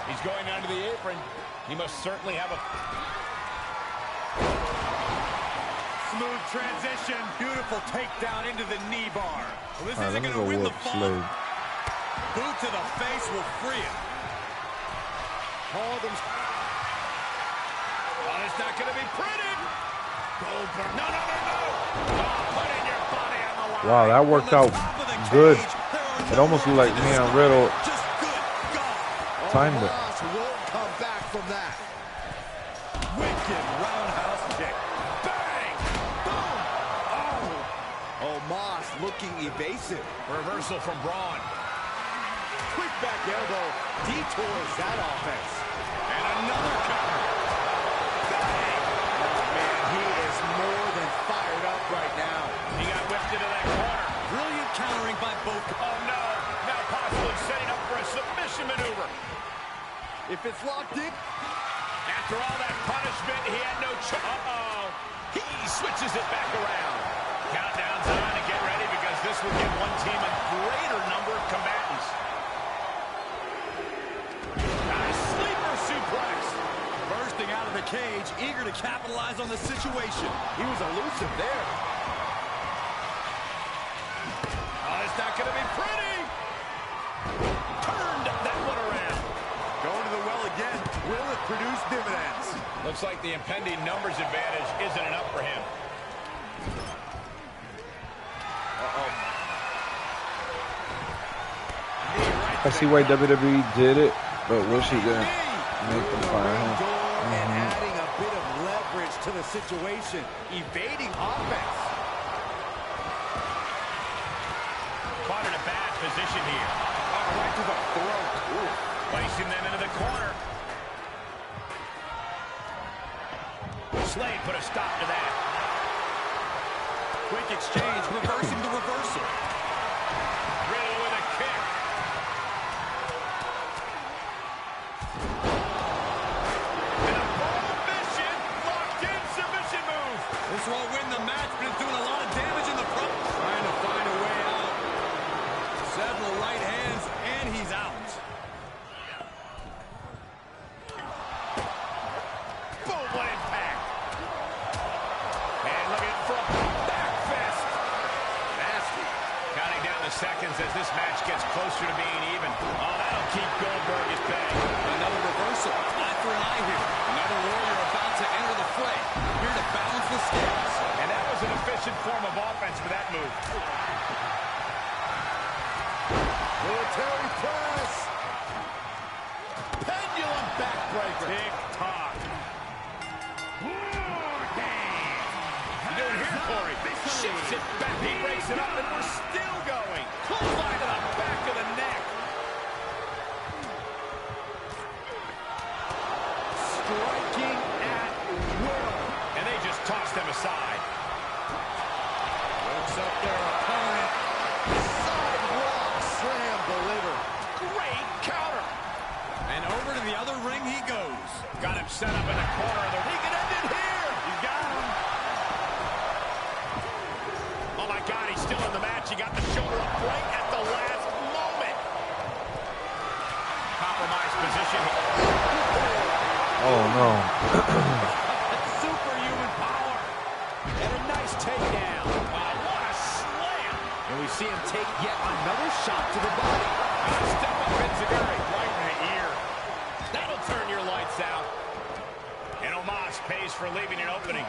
Speaker 2: He's going under the apron. He must certainly have a...
Speaker 4: Smooth transition. Beautiful takedown into the knee bar. Well, this isn't
Speaker 1: Let me
Speaker 4: going
Speaker 1: go
Speaker 4: to win the
Speaker 1: whoop
Speaker 4: fall.
Speaker 1: Slade.
Speaker 4: Boot to the face will free him.
Speaker 3: All them.
Speaker 2: Oh, it's not going to be pretty. Goldberg. No. Oh, putting your body on the line.
Speaker 1: Wow, that worked out good. It almost looked like me and Riddle
Speaker 4: Just good God.
Speaker 1: timed it.
Speaker 3: Omos won't come back from that.
Speaker 4: Wicked roundhouse kick.
Speaker 2: Bang! Boom! Oh!
Speaker 3: Omos looking evasive.
Speaker 2: Reversal from Braun.
Speaker 3: Quick back elbow detours that offense.
Speaker 4: And another cover.
Speaker 2: Bang!
Speaker 3: Oh, man, he is more than fired up right now.
Speaker 2: He got whipped into that corner.
Speaker 4: Brilliant countering by both.
Speaker 2: Oh, no. Now possibly setting up for a submission maneuver.
Speaker 3: If it's locked in.
Speaker 2: After all that punishment, he had no choice. Uh-oh. He switches it back around. Countdown's on to get ready because this will give one team a greater number of combatants. Nice sleeper suplex.
Speaker 4: Bursting out of the cage, eager to capitalize on the situation.
Speaker 3: He was elusive there.
Speaker 2: Oh, it's not going to be pretty. Turned that one around.
Speaker 4: Going to the well again. Will it produce dividends?
Speaker 2: Looks like the impending numbers advantage isn't enough for him.
Speaker 1: I see why WWE did it, but wish he didn't make them fire him.
Speaker 3: And adding a bit of leverage to the situation. Evading offense.
Speaker 2: Caught in a bad position here. Oh, right to the throat. Ooh. Placing them into the corner. Slade put a stop to that.
Speaker 4: Quick exchange, reversing the reversal.
Speaker 2: Riddle with a kick. And a bold mission. Locked in submission move.
Speaker 4: This won't win the match, but it's doing a lot of damage in the front. Trying to find a way out. Several right hands, and he's out.
Speaker 2: Boom, what impact. And looking for a back fist. Nasty. Counting down the seconds as this match gets closer to being even. Oh, that'll keep Goldberg at bay.
Speaker 4: Another reversal. Eye for an eye here. Another warrior about to enter the fray. Here to balance the scales.
Speaker 2: And that was an efficient form of offense for that move.
Speaker 3: Military press. Pendulum backbreaker.
Speaker 2: Tick-tock. You doing here, Corey? Shifts it back. He breaks it up, and we're still going. Clothesline to the back of the neck.
Speaker 3: Striking at will.
Speaker 2: And they just tossed them aside.
Speaker 3: Works up their opponent. Sidewalk slam delivered.
Speaker 2: Great counter.
Speaker 4: And over to the other ring he goes.
Speaker 2: Got him set up in the corner of the ring. He can end it here. He's got him. Oh, my God, he's still in the match. He got the shoulder up right at the last moment. Compromised position.
Speaker 1: Oh no.
Speaker 2: Superhuman power. And a nice takedown. Wow, what a slam.
Speaker 3: And we see him take yet another shot to the body.
Speaker 2: Step up Enziguri right in the ear. That'll turn your lights out. And Omos pays for leaving an opening.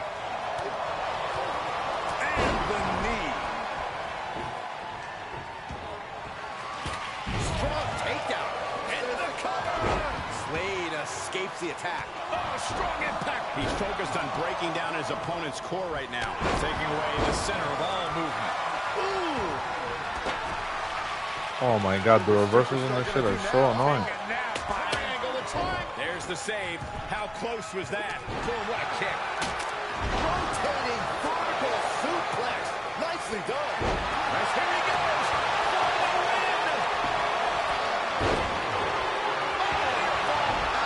Speaker 3: And the knee. Strong takedown. Into the cover. Slade escapes the attack.
Speaker 2: Oh, strong impact. He's focused on breaking down his opponent's core right now, taking away the center of all movement.
Speaker 3: Ooh.
Speaker 1: Oh my God, the reversals in this shit are so annoying.
Speaker 2: There's the save. How close was that? Boom, what a kick.
Speaker 3: Rotating vertical suplex. Nicely done. Nice, here he goes. For the win.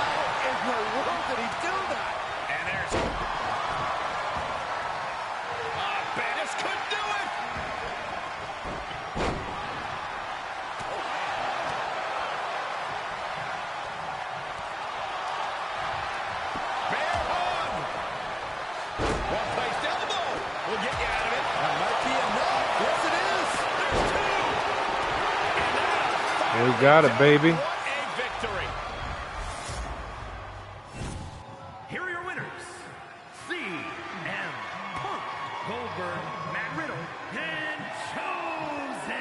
Speaker 3: How in the world did he do that?
Speaker 2: And there's... Bendis couldn't do it. Bear hug. Well-placed elbow. We'll get you out of it.
Speaker 3: That might be enough. Yes, it is.
Speaker 2: There's two. And that'll
Speaker 1: We got it, baby.
Speaker 2: what a victory.
Speaker 8: Here are your winners. CM Punk, Goldberg, Matt Riddle, and Chosen.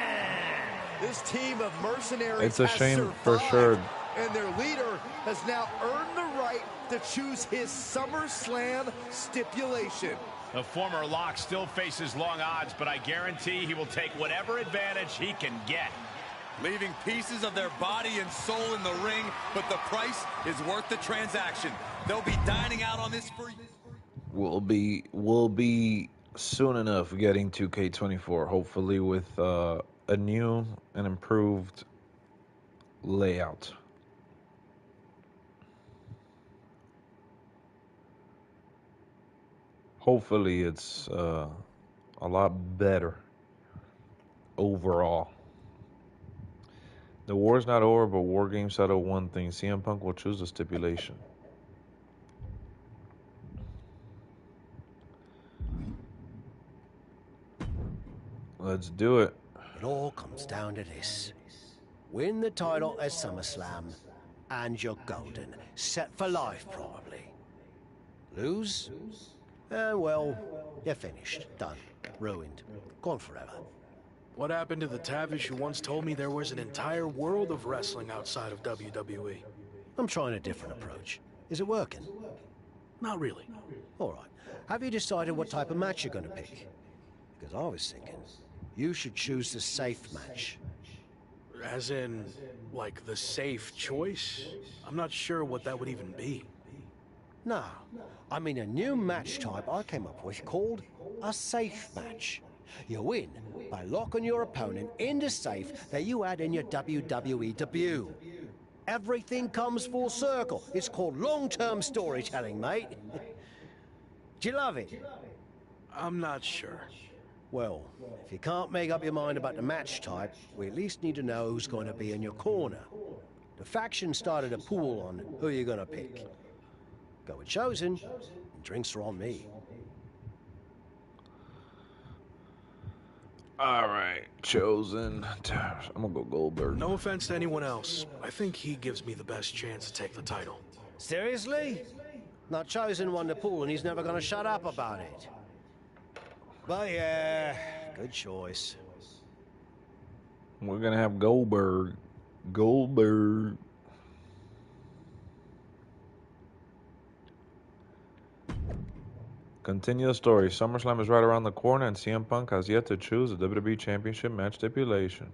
Speaker 3: This team of mercenaries
Speaker 1: It's a
Speaker 3: has
Speaker 1: shame for
Speaker 3: survived,
Speaker 1: sure.
Speaker 3: and their leader has now earned the right to choose his SummerSlam stipulation.
Speaker 2: The former Lock still faces long odds, but I guarantee he will take whatever advantage he can get.
Speaker 4: Leaving pieces of their body and soul in the ring, but the price is worth the transaction. They'll be dining out on this for...
Speaker 1: We'll be soon enough getting 2K24, hopefully with a new and improved layout. Hopefully it's a lot better overall. The war's not over, but War Games settled one thing. CM Punk will choose the stipulation. Let's do it.
Speaker 5: It all comes down to this. Win the title at SummerSlam, and you're golden. Set for life, probably. Lose? Well, you're finished. Done. Ruined. Gone forever.
Speaker 6: What happened to the Tavish who once told me there was an entire world of wrestling outside of WWE?
Speaker 5: I'm trying a different approach. Is it working?
Speaker 6: Not really.
Speaker 5: All right. Have you decided what type of match you're going to pick? Because I was thinking you should choose the safe match.
Speaker 6: As in, like, the safe choice? I'm not sure what that would even be.
Speaker 5: No, I mean a new match type I came up with called a safe match. You win by locking your opponent in the safe that you had in your WWE debut. Everything comes full circle. It's called long-term storytelling, mate. Do you love it?
Speaker 6: I'm not sure.
Speaker 5: Well, if you can't make up your mind about the match type, we at least need to know who's going to be in your corner. The faction started a pool on who you're going to pick. Go with Chosen, and drinks are on me.
Speaker 1: All right, Chosen. I'm gonna go Goldberg.
Speaker 6: No offense to anyone else. I think he gives me the best chance to take the title.
Speaker 5: Seriously? Not Chosen won the pool, and he's never going to shut up about it. But yeah, good choice.
Speaker 1: We're gonna have Goldberg. Goldberg. Continue the story. SummerSlam is right around the corner, and CM Punk has yet to choose the WWE Championship match stipulation.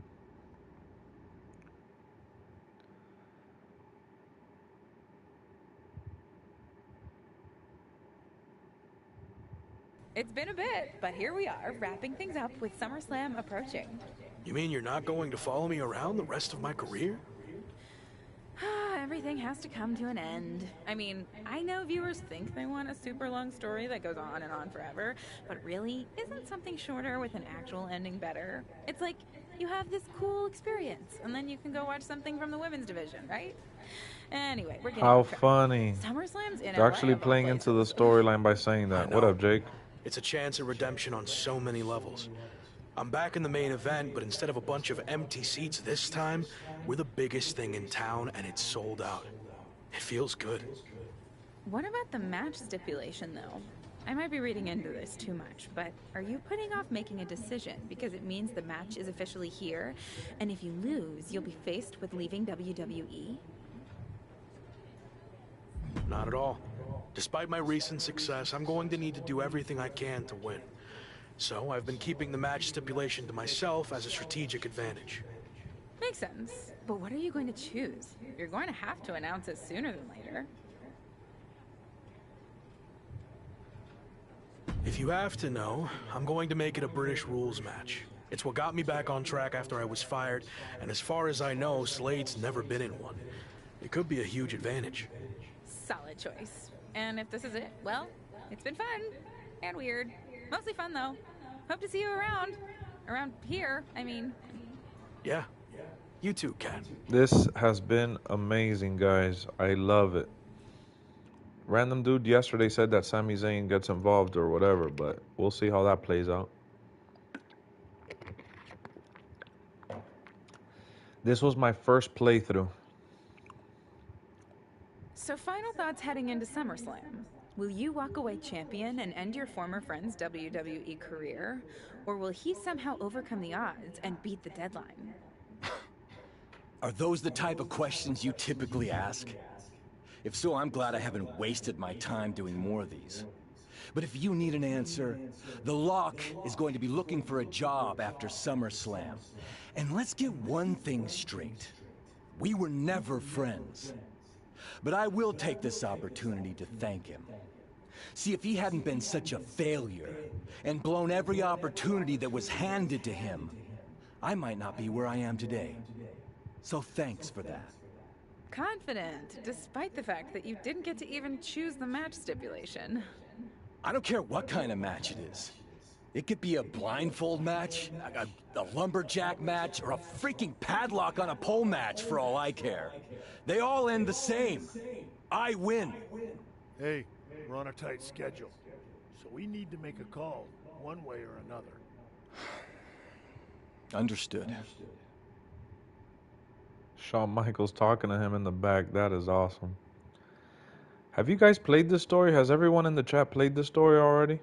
Speaker 9: It's been a bit, but here we are, wrapping things up with SummerSlam approaching.
Speaker 6: You mean you're not going to follow me around the rest of my career?
Speaker 9: Everything has to come to an end. I mean, I know viewers think they want a super long story that goes on and on forever, but really, isn't something shorter with an actual ending better? It's like you have this cool experience, and then you can go watch something from the women's division, right? Anyway, we're getting
Speaker 1: How
Speaker 9: off track.
Speaker 1: funny.
Speaker 9: SummerSlam's in
Speaker 1: They're
Speaker 9: LA,
Speaker 1: actually
Speaker 9: of all
Speaker 1: playing into the
Speaker 9: places.
Speaker 1: storyline by saying that. What up, Jake?
Speaker 6: It's a chance at redemption on so many levels. I'm back in the main event, but instead of a bunch of empty seats this time, we're the biggest thing in town, and it's sold out. It feels good.
Speaker 9: What about the match stipulation, though? I might be reading into this too much, but are you putting off making a decision because it means the match is officially here, and if you lose, you'll be faced with leaving WWE?
Speaker 6: Not at all. Despite my recent success, I'm going to need to do everything I can to win. So I've been keeping the match stipulation to myself as a strategic advantage.
Speaker 9: Makes sense. But what are you going to choose? You're going to have to announce it sooner than later.
Speaker 6: If you have to know, I'm going to make it a British rules match. It's what got me back on track after I was fired, and as far as I know, Slade's never been in one. It could be a huge advantage.
Speaker 9: Solid choice. And if this is it, well, it's been fun. And weird. Mostly fun, though. Hope to see you around. Around here, I mean.
Speaker 6: Yeah. You too, Kat.
Speaker 1: This has been amazing, guys. I love it. Random dude yesterday said that Sami Zayn gets involved or whatever, but we'll see how that plays out. This was my first playthrough.
Speaker 9: So final thoughts heading into SummerSlam. Will you walk away champion and end your former friend's WWE career? Or will he somehow overcome the odds and beat the deadline?
Speaker 3: Are those the type of questions you typically ask? If so, I'm glad I haven't wasted my time doing more of these. But if you need an answer, the Lock is going to be looking for a job after SummerSlam. And let's get one thing straight. We were never friends. But I will take this opportunity to thank him. See, if he hadn't been such a failure and blown every opportunity that was handed to him, I might not be where I am today. So thanks for that.
Speaker 9: Confident, despite the fact that you didn't get to even choose the match stipulation.
Speaker 3: I don't care what kind of match it is. It could be a blindfold match, a lumberjack match, or a freaking padlock on a pole match for all I care. They all end the same. I win.
Speaker 10: Hey, we're on a tight schedule, so we need to make a call, one way or another.
Speaker 3: Understood.
Speaker 1: Shawn Michaels talking to him in the back. That is awesome. Have you guys played this story? Has everyone in the chat played this story already?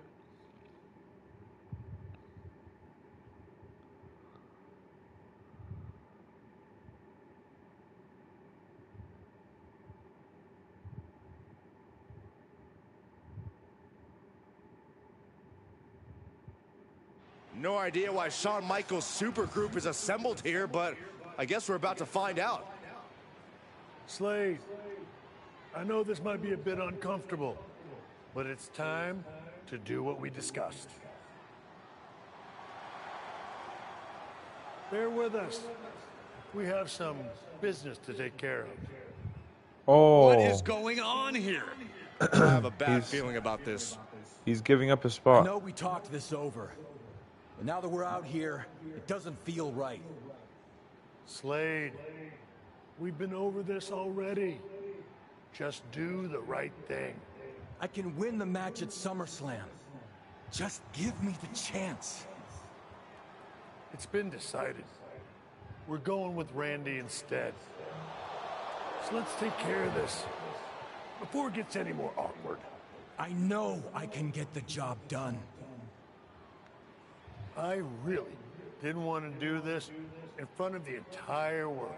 Speaker 3: No idea why Shawn Michaels' supergroup is assembled here, but I guess we're about to find out.
Speaker 10: Slade, I know this might be a bit uncomfortable, but it's time to do what we discussed. Bear with us. We have some business to take care of.
Speaker 1: Oh.
Speaker 4: What is going on here?
Speaker 3: I have a bad feeling about this.
Speaker 1: He's giving up his
Speaker 3: I
Speaker 1: spot.
Speaker 3: know we talked this over, but now that we're out here, it doesn't feel right.
Speaker 10: Slade, we've been over this already. Just do the right thing.
Speaker 3: I can win the match at SummerSlam. Just give me the chance.
Speaker 10: It's been decided. We're going with Randy instead. So let's take care of this before it gets any more awkward.
Speaker 3: I know I can get the job done.
Speaker 10: I really didn't want to do this in front of the entire world.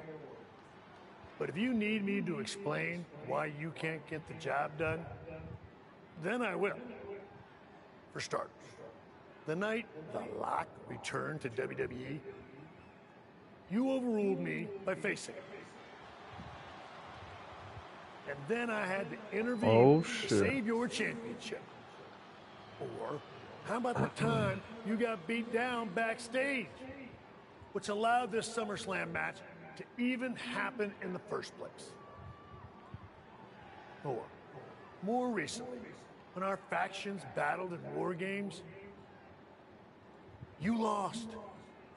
Speaker 10: But if you need me to explain why you can't get the job done, then I will. For starters, the night The Lock returned to WWE, you overruled me by facing him. And then I had to intervene to save your championship. Or how about the time you got beat down backstage, which allowed this SummerSlam match to even happen in the first place? Or, more recently, when our factions battled in war games, you lost,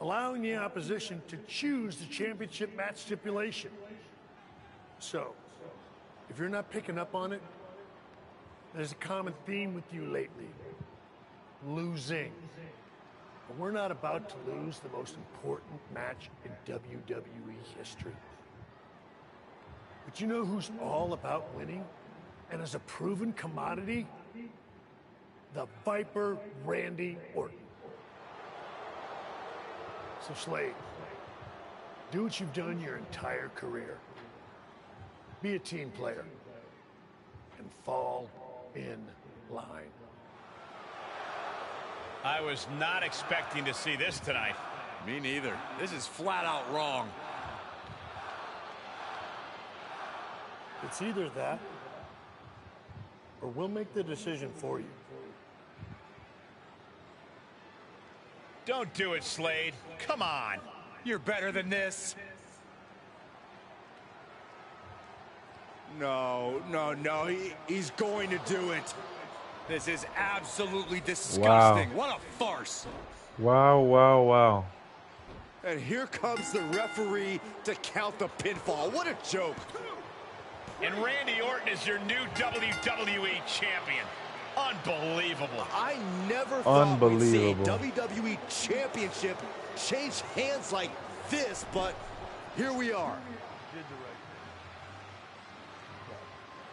Speaker 10: allowing the opposition to choose the championship match stipulation. So, if you're not picking up on it, there's a common theme with you lately. Losing. But we're not about to lose the most important match in WWE history. But you know who's all about winning and is a proven commodity? The Viper Randy Orton. So Slade, do what you've done your entire career. Be a team player and fall in line.
Speaker 2: I was not expecting to see this tonight.
Speaker 4: Me neither. This is flat out wrong.
Speaker 10: It's either that, or we'll make the decision for you.
Speaker 2: Don't do it, Slade. Come on.
Speaker 4: You're better than this. No. He's going to do it. This is absolutely disgusting.
Speaker 1: Wow.
Speaker 4: What a farce.
Speaker 1: Wow.
Speaker 3: And here comes the referee to count the pinfall. What a joke.
Speaker 2: And Randy Orton is your new WWE champion. Unbelievable.
Speaker 3: I never thought we'd see a WWE championship change hands like this, but here we are.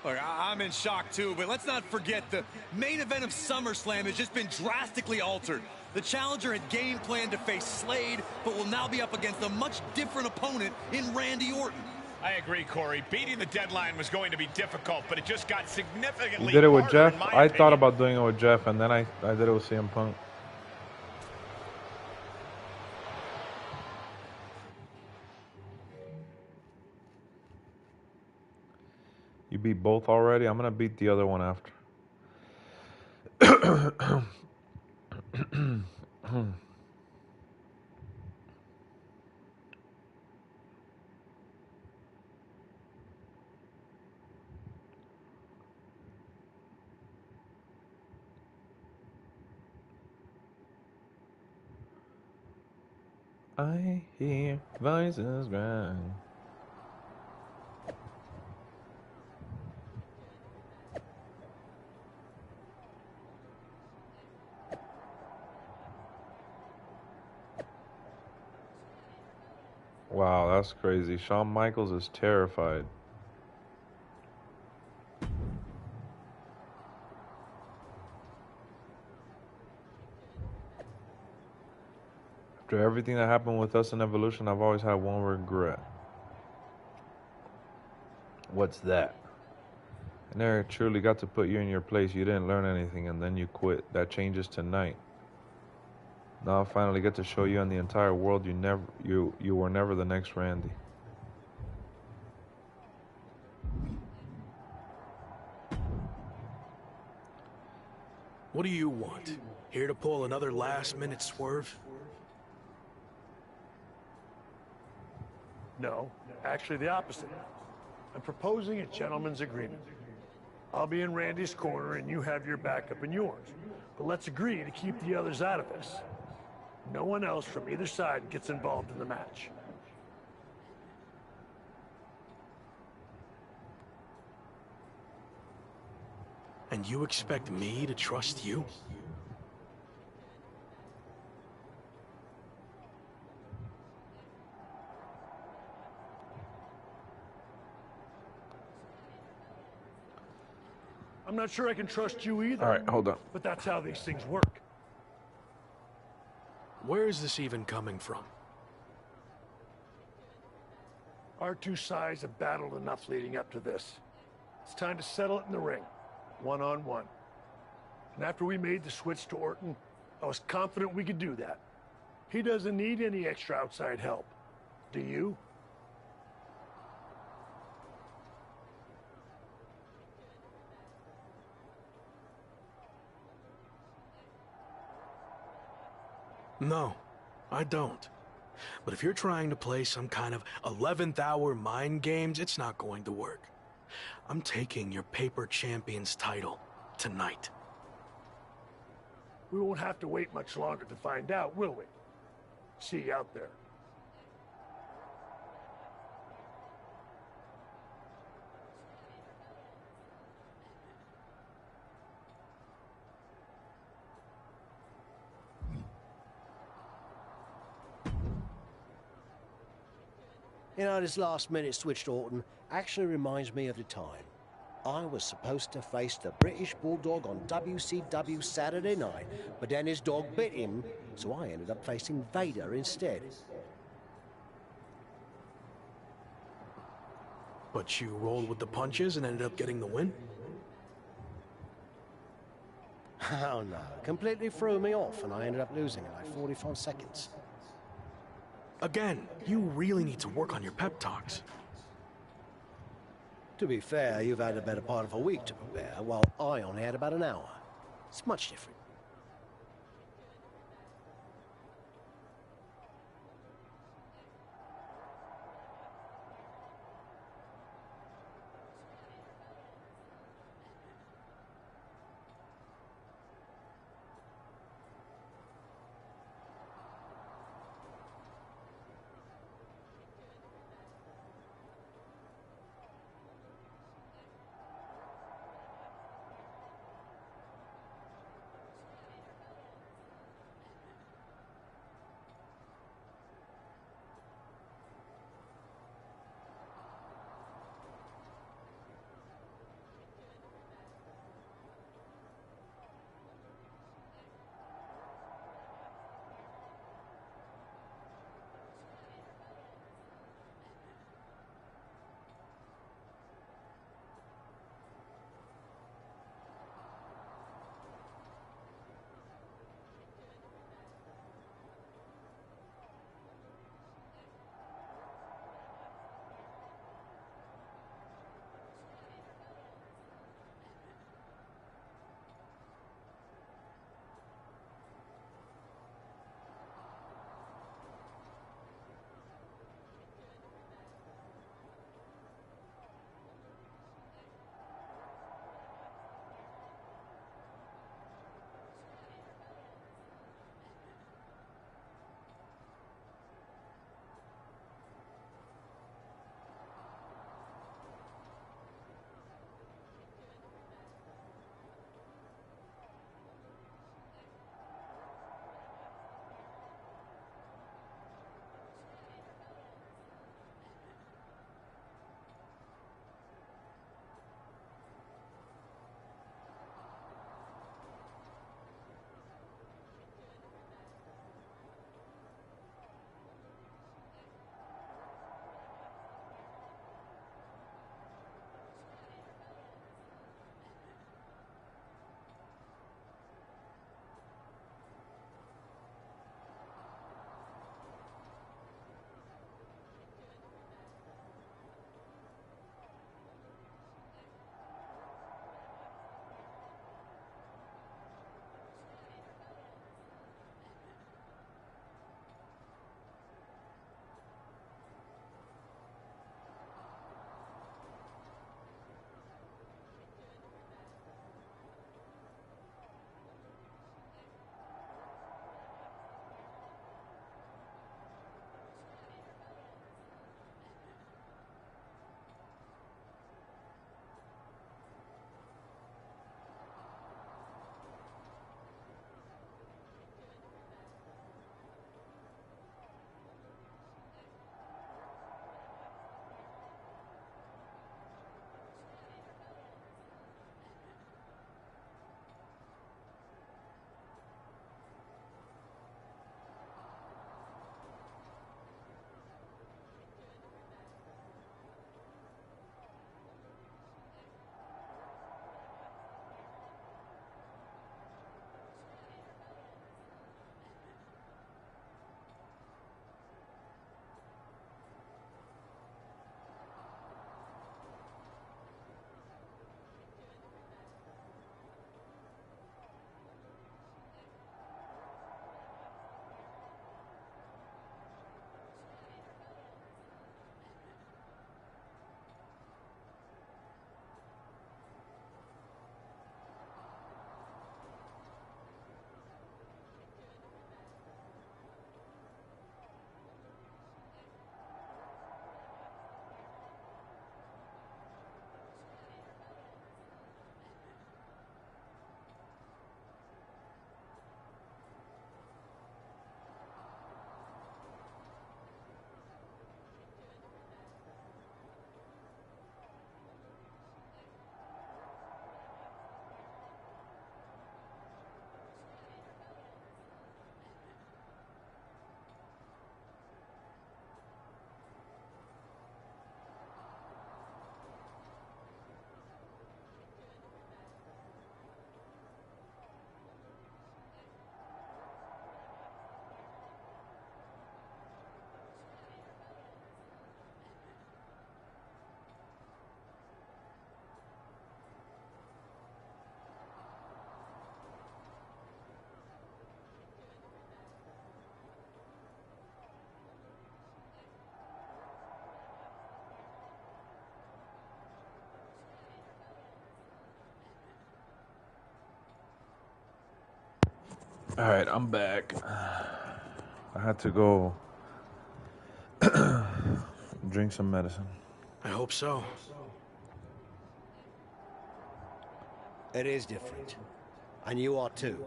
Speaker 4: Look, I'm in shock too, but let's not forget the main event of SummerSlam has just been drastically altered. The challenger had game planned to face Slade, but will now be up against a much different opponent in Randy Orton.
Speaker 2: I agree, Corey. Beating the deadline was going to be difficult, but it just got significantly
Speaker 1: You did it with
Speaker 2: harder,
Speaker 1: Jeff?
Speaker 2: in my
Speaker 1: I
Speaker 2: opinion.
Speaker 1: thought about doing it with Jeff, and then I did it with CM Punk. You beat both already? I'm going to beat the other one after. I hear voices grind. Wow, that's crazy. Shawn Michaels is terrified. After everything that happened with us in Evolution, I've always had one regret. What's that? I never truly got to put you in your place. You didn't learn anything, and then you quit. That changes tonight. Now I finally get to show you and the entire world you were never the next Randy.
Speaker 6: What do you want? Here to pull another last-minute swerve?
Speaker 10: No, actually the opposite. I'm proposing a gentleman's agreement. I'll be in Randy's corner and you have your backup in yours. But let's agree to keep the others out of this. No one else from either side gets involved in the match.
Speaker 6: And you expect me to trust you?
Speaker 10: I'm not sure I can trust you either.
Speaker 1: All right, hold on.
Speaker 10: But that's how these things work.
Speaker 6: Where is this even coming from?
Speaker 10: Our two sides have battled enough leading up to this. It's time to settle it in the ring, one-on-one. And after we made the switch to Orton, I was confident we could do that. He doesn't need any extra outside help. Do you?
Speaker 6: No, I don't. But if you're trying to play some kind of 11th hour mind games, it's not going to work. I'm taking your paper champion's title tonight.
Speaker 10: We won't have to wait much longer to find out, will we? See you out there.
Speaker 5: You know, this last-minute switch to Orton actually reminds me of the time I was supposed to face the British Bulldog on WCW Saturday night, but then his dog bit him, so I ended up facing Vader instead.
Speaker 6: But you rolled with the punches and ended up getting the win?
Speaker 5: Oh no, completely threw me off, and I ended up losing in like 45 seconds.
Speaker 6: Again, you really need to work on your pep talks.
Speaker 5: To be fair, you've had a better part of a week to prepare, while I only had about an hour. It's much different.
Speaker 1: All right, I'm back. I had to go drink some medicine.
Speaker 6: I hope so.
Speaker 5: It is different. And you are too.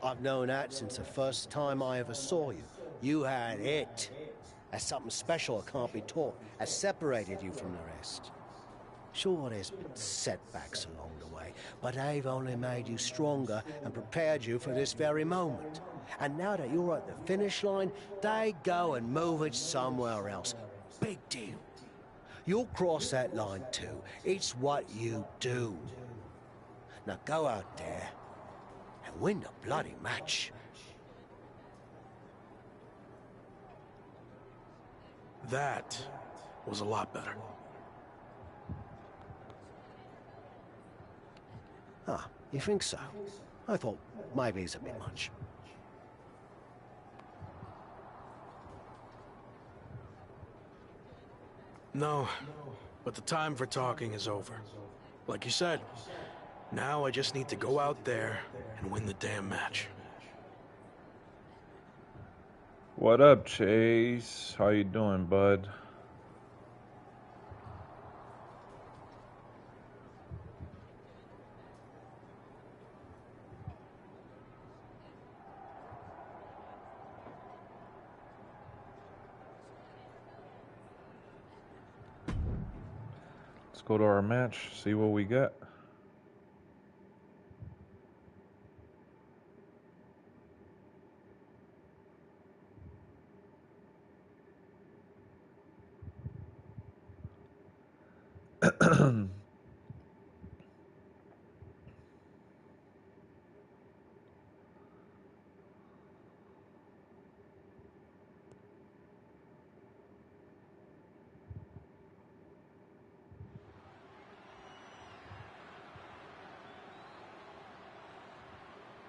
Speaker 5: I've known that since the first time I ever saw you. You had it. That's something special that can't be taught. Has separated you from the rest. Sure, there's been setbacks along the way, but they've only made you stronger and prepared you for this very moment. And now that you're at the finish line, they go and move it somewhere else. Big deal. You'll cross that line too. It's what you do. Now go out there and win the bloody match.
Speaker 6: That was a lot better.
Speaker 5: Ah, you think so? I thought maybe it's a bit much.
Speaker 6: No, but the time for talking is over. Like you said, now I just need to go out there and win the damn match.
Speaker 1: What up, Chase? How you doing, bud? Let's go to our match, see what we get.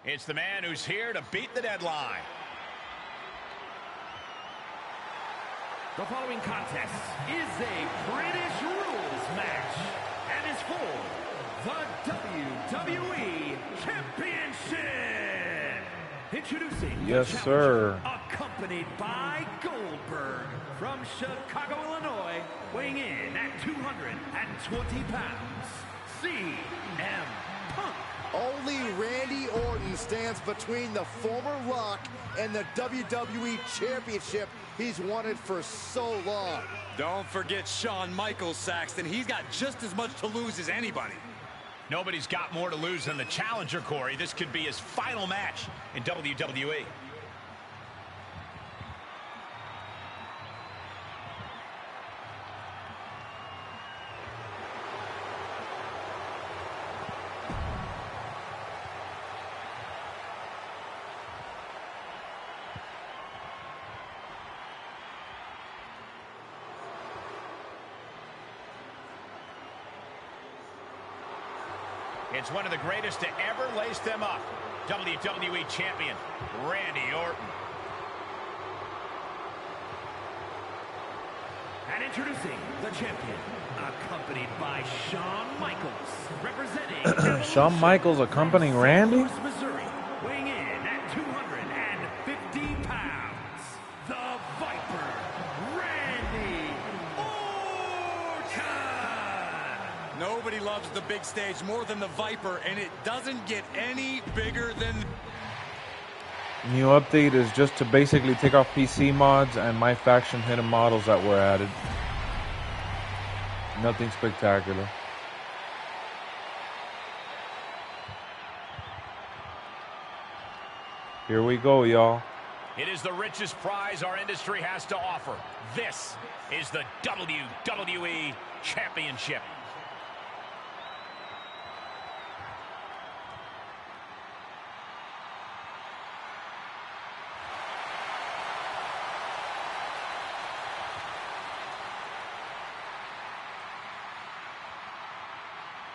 Speaker 2: It's the man who's here to beat the deadline.
Speaker 8: The following contest is a British rules match and is for the WWE Championship. Introducing
Speaker 1: yes,
Speaker 8: the
Speaker 1: sir.
Speaker 8: Accompanied by Goldberg from Chicago, Illinois, weighing in at 220 pounds, CM Punk.
Speaker 3: Only Randy Orton stands between the former Rock and the WWE Championship he's wanted for so long.
Speaker 4: Don't forget Shawn Michaels, Saxton. He's got just as much to lose as anybody.
Speaker 2: Nobody's got more to lose than the challenger, Corey. This could be his final match in WWE. It's one of the greatest to ever lace them up. WWE Champion, Randy Orton.
Speaker 8: And introducing the champion, accompanied by Shawn Michaels, representing
Speaker 1: Shawn Michaels accompanying Randy?
Speaker 8: Missouri, weighing in at 250 pounds, the Viper, Randy Orton.
Speaker 4: Nobody loves the big stage more than the Viper, and it doesn't get any bigger than...
Speaker 1: New update is just to basically take off PC mods and my faction hidden models that were added. Nothing spectacular. Here we go, y'all.
Speaker 2: It is the richest prize our industry has to offer. This is the WWE Championship.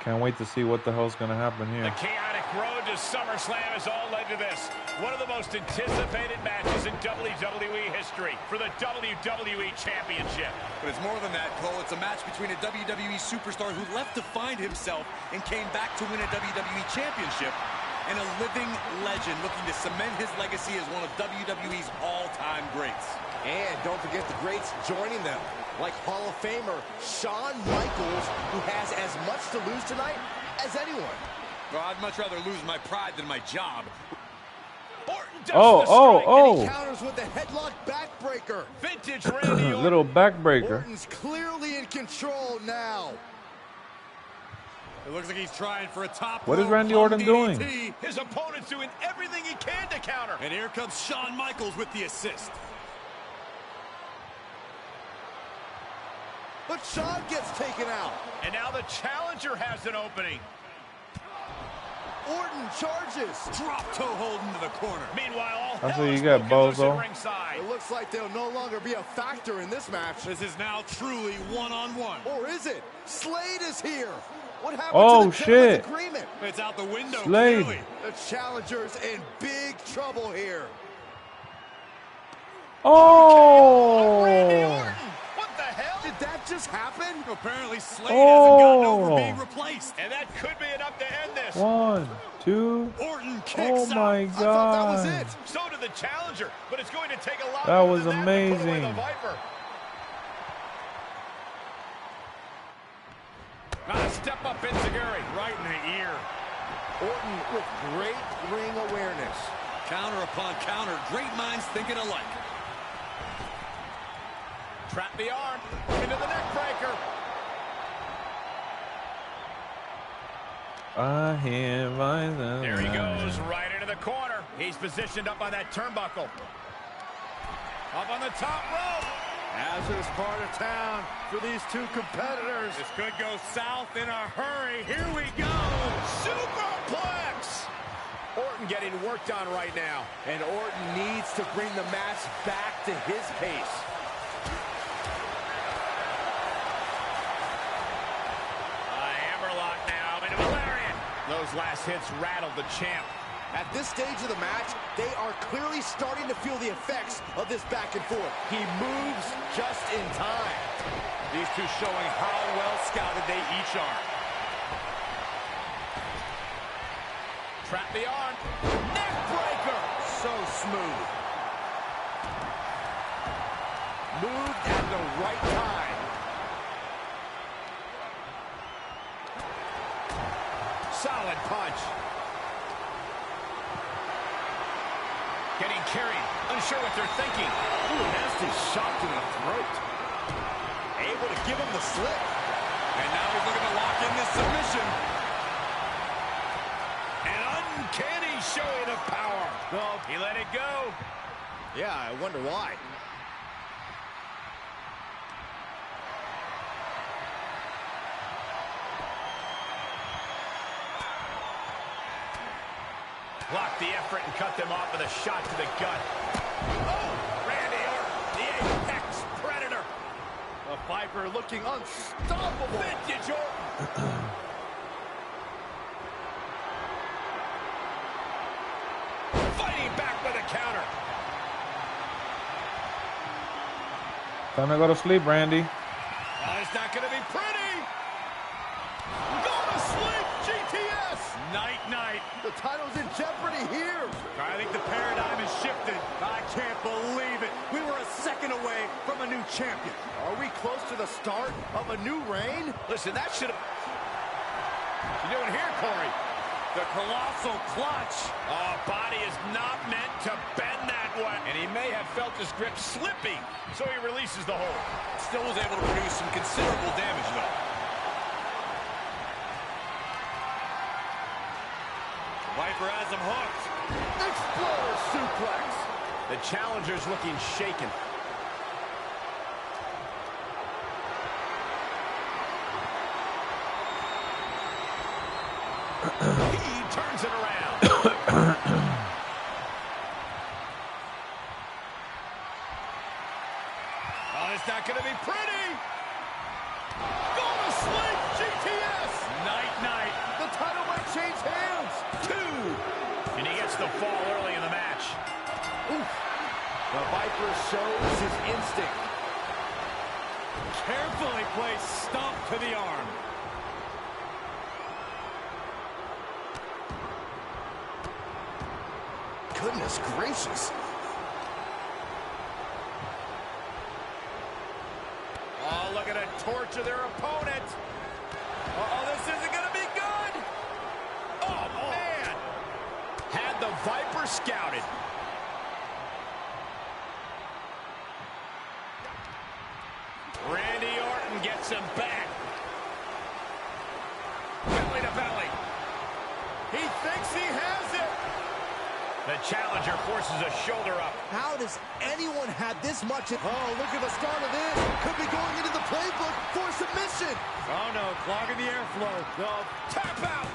Speaker 1: Can't wait to see what the hell's gonna happen here.
Speaker 2: The chaotic road to SummerSlam has all led to this. One of the most anticipated matches in WWE history for the WWE Championship.
Speaker 4: But it's more than that, Cole. It's a match between a WWE superstar who left to find himself and came back to win a WWE Championship, and a living legend looking to cement his legacy as one of WWE's all-time greats.
Speaker 3: And don't forget the greats joining them, like Hall of Famer Shawn Michaels, who has as much to lose tonight as anyone.
Speaker 4: Well, I'd much rather lose my pride than my job.
Speaker 3: And he counters with the headlock backbreaker.
Speaker 2: Vintage Randy Orton.
Speaker 11: Little backbreaker.
Speaker 3: Orton's clearly in control now.
Speaker 4: It looks like he's trying for a top.
Speaker 11: What is Randy Orton doing?
Speaker 2: His opponent's doing everything he can to counter.
Speaker 4: And here comes Shawn Michaels with the assist.
Speaker 3: But Shawn gets taken out.
Speaker 2: And now the challenger has an opening.
Speaker 3: Orton charges.
Speaker 4: Drop toe hold into the corner.
Speaker 2: Meanwhile,
Speaker 11: That's what you got, Bozo.
Speaker 3: It looks like they'll no longer be a factor in this match.
Speaker 4: This is now truly one-on-one.
Speaker 3: Or is it? Slade is here. What happened
Speaker 11: Oh,
Speaker 3: to the
Speaker 11: shit.
Speaker 3: agreement?
Speaker 4: It's out the window,
Speaker 11: Slade.
Speaker 4: clearly.
Speaker 3: The challenger's in big trouble here.
Speaker 11: Oh!
Speaker 2: What the hell?
Speaker 3: Did that just happen?
Speaker 4: Apparently Slade hasn't gotten over
Speaker 11: Oh.
Speaker 4: being replaced.
Speaker 2: And that could be enough to end this.
Speaker 11: 1, 2.
Speaker 4: Orton kicks
Speaker 11: Oh my
Speaker 4: out.
Speaker 3: I thought that was
Speaker 11: God.
Speaker 3: it.
Speaker 2: So did the challenger, but it's going to take a lot
Speaker 11: That
Speaker 2: more
Speaker 11: was
Speaker 2: than that to put away the
Speaker 11: amazing.
Speaker 2: Viper. Step up Enziguri.
Speaker 4: Right in the ear.
Speaker 3: Orton with great ring awareness.
Speaker 4: Counter upon counter. Great minds thinking alike.
Speaker 2: Trap the arm into the neck breaker.
Speaker 11: I hear voices.
Speaker 2: There he goes, right into the corner. He's positioned up on that turnbuckle. Up on the top rope.
Speaker 3: Hazardous part of town for these two competitors.
Speaker 4: This could go south in a hurry. Here we go.
Speaker 2: Superplex. Orton getting worked on right now.
Speaker 3: And Orton needs to bring the match back to his pace.
Speaker 2: A hammerlock now into a lariat. Those last hits rattled the champ.
Speaker 3: At this stage of the match, they are clearly starting to feel the effects of this back and forth. He moves just in time.
Speaker 4: These two showing how well scouted they each are.
Speaker 2: Trap the arm. Neck breaker.
Speaker 3: So smooth. Moved at the right time.
Speaker 2: Solid punch. Getting carried. Unsure what they're thinking.
Speaker 3: Ooh, nasty shot to the throat. Able to give him the slip.
Speaker 4: And now he's looking to lock in this submission.
Speaker 2: An uncanny showing of power.
Speaker 3: No.
Speaker 2: He let it go.
Speaker 3: Yeah, I wonder why.
Speaker 2: Blocked the effort and cut them off with a shot to the gut. Oh, Randy Orton, the apex predator.
Speaker 3: The Viper looking unstoppable.
Speaker 2: Vintage Orton. Fighting back with a counter.
Speaker 11: Time to go to sleep, Randy.
Speaker 2: Oh, it's not going to be pretty. Go to sleep, GTS.
Speaker 4: Night, night.
Speaker 3: The title's in jeopardy here.
Speaker 4: I think the paradigm has shifted. I can't believe it. We were a second away from a new champion.
Speaker 3: Are we close to the start of a new reign?
Speaker 2: Listen, that should have... What you doing here, Corey?
Speaker 4: The colossal clutch.
Speaker 2: Oh, body is not meant to bend that way. And he may have felt his grip slipping, so he releases the hold.
Speaker 4: Still was able to produce some considerable damage, though. Viper has him hooked.
Speaker 3: Exploder suplex.
Speaker 2: The challenger's looking shaken. He turns it around. Oh, it's not going to be pretty. Go to sleep, GTS.
Speaker 4: Night, night.
Speaker 3: The title might change hands.
Speaker 2: 2. And he gets the fall early in the match.
Speaker 3: Oof. The Viper shows his instinct.
Speaker 4: Carefully placed stomp to the arm.
Speaker 3: Goodness gracious.
Speaker 2: Oh, look at it torture their opponent. Uh-oh, this isn't going to be good. Oh, man. Had the Viper scouted. Randy Orton gets him back. Belly to belly. He thinks he has it. The challenger forces a shoulder up.
Speaker 3: How does anyone have this much? Oh, look at the start of this. Could be going into the playbook for submission.
Speaker 2: Oh, no. Clogging the airflow. No. Tap out.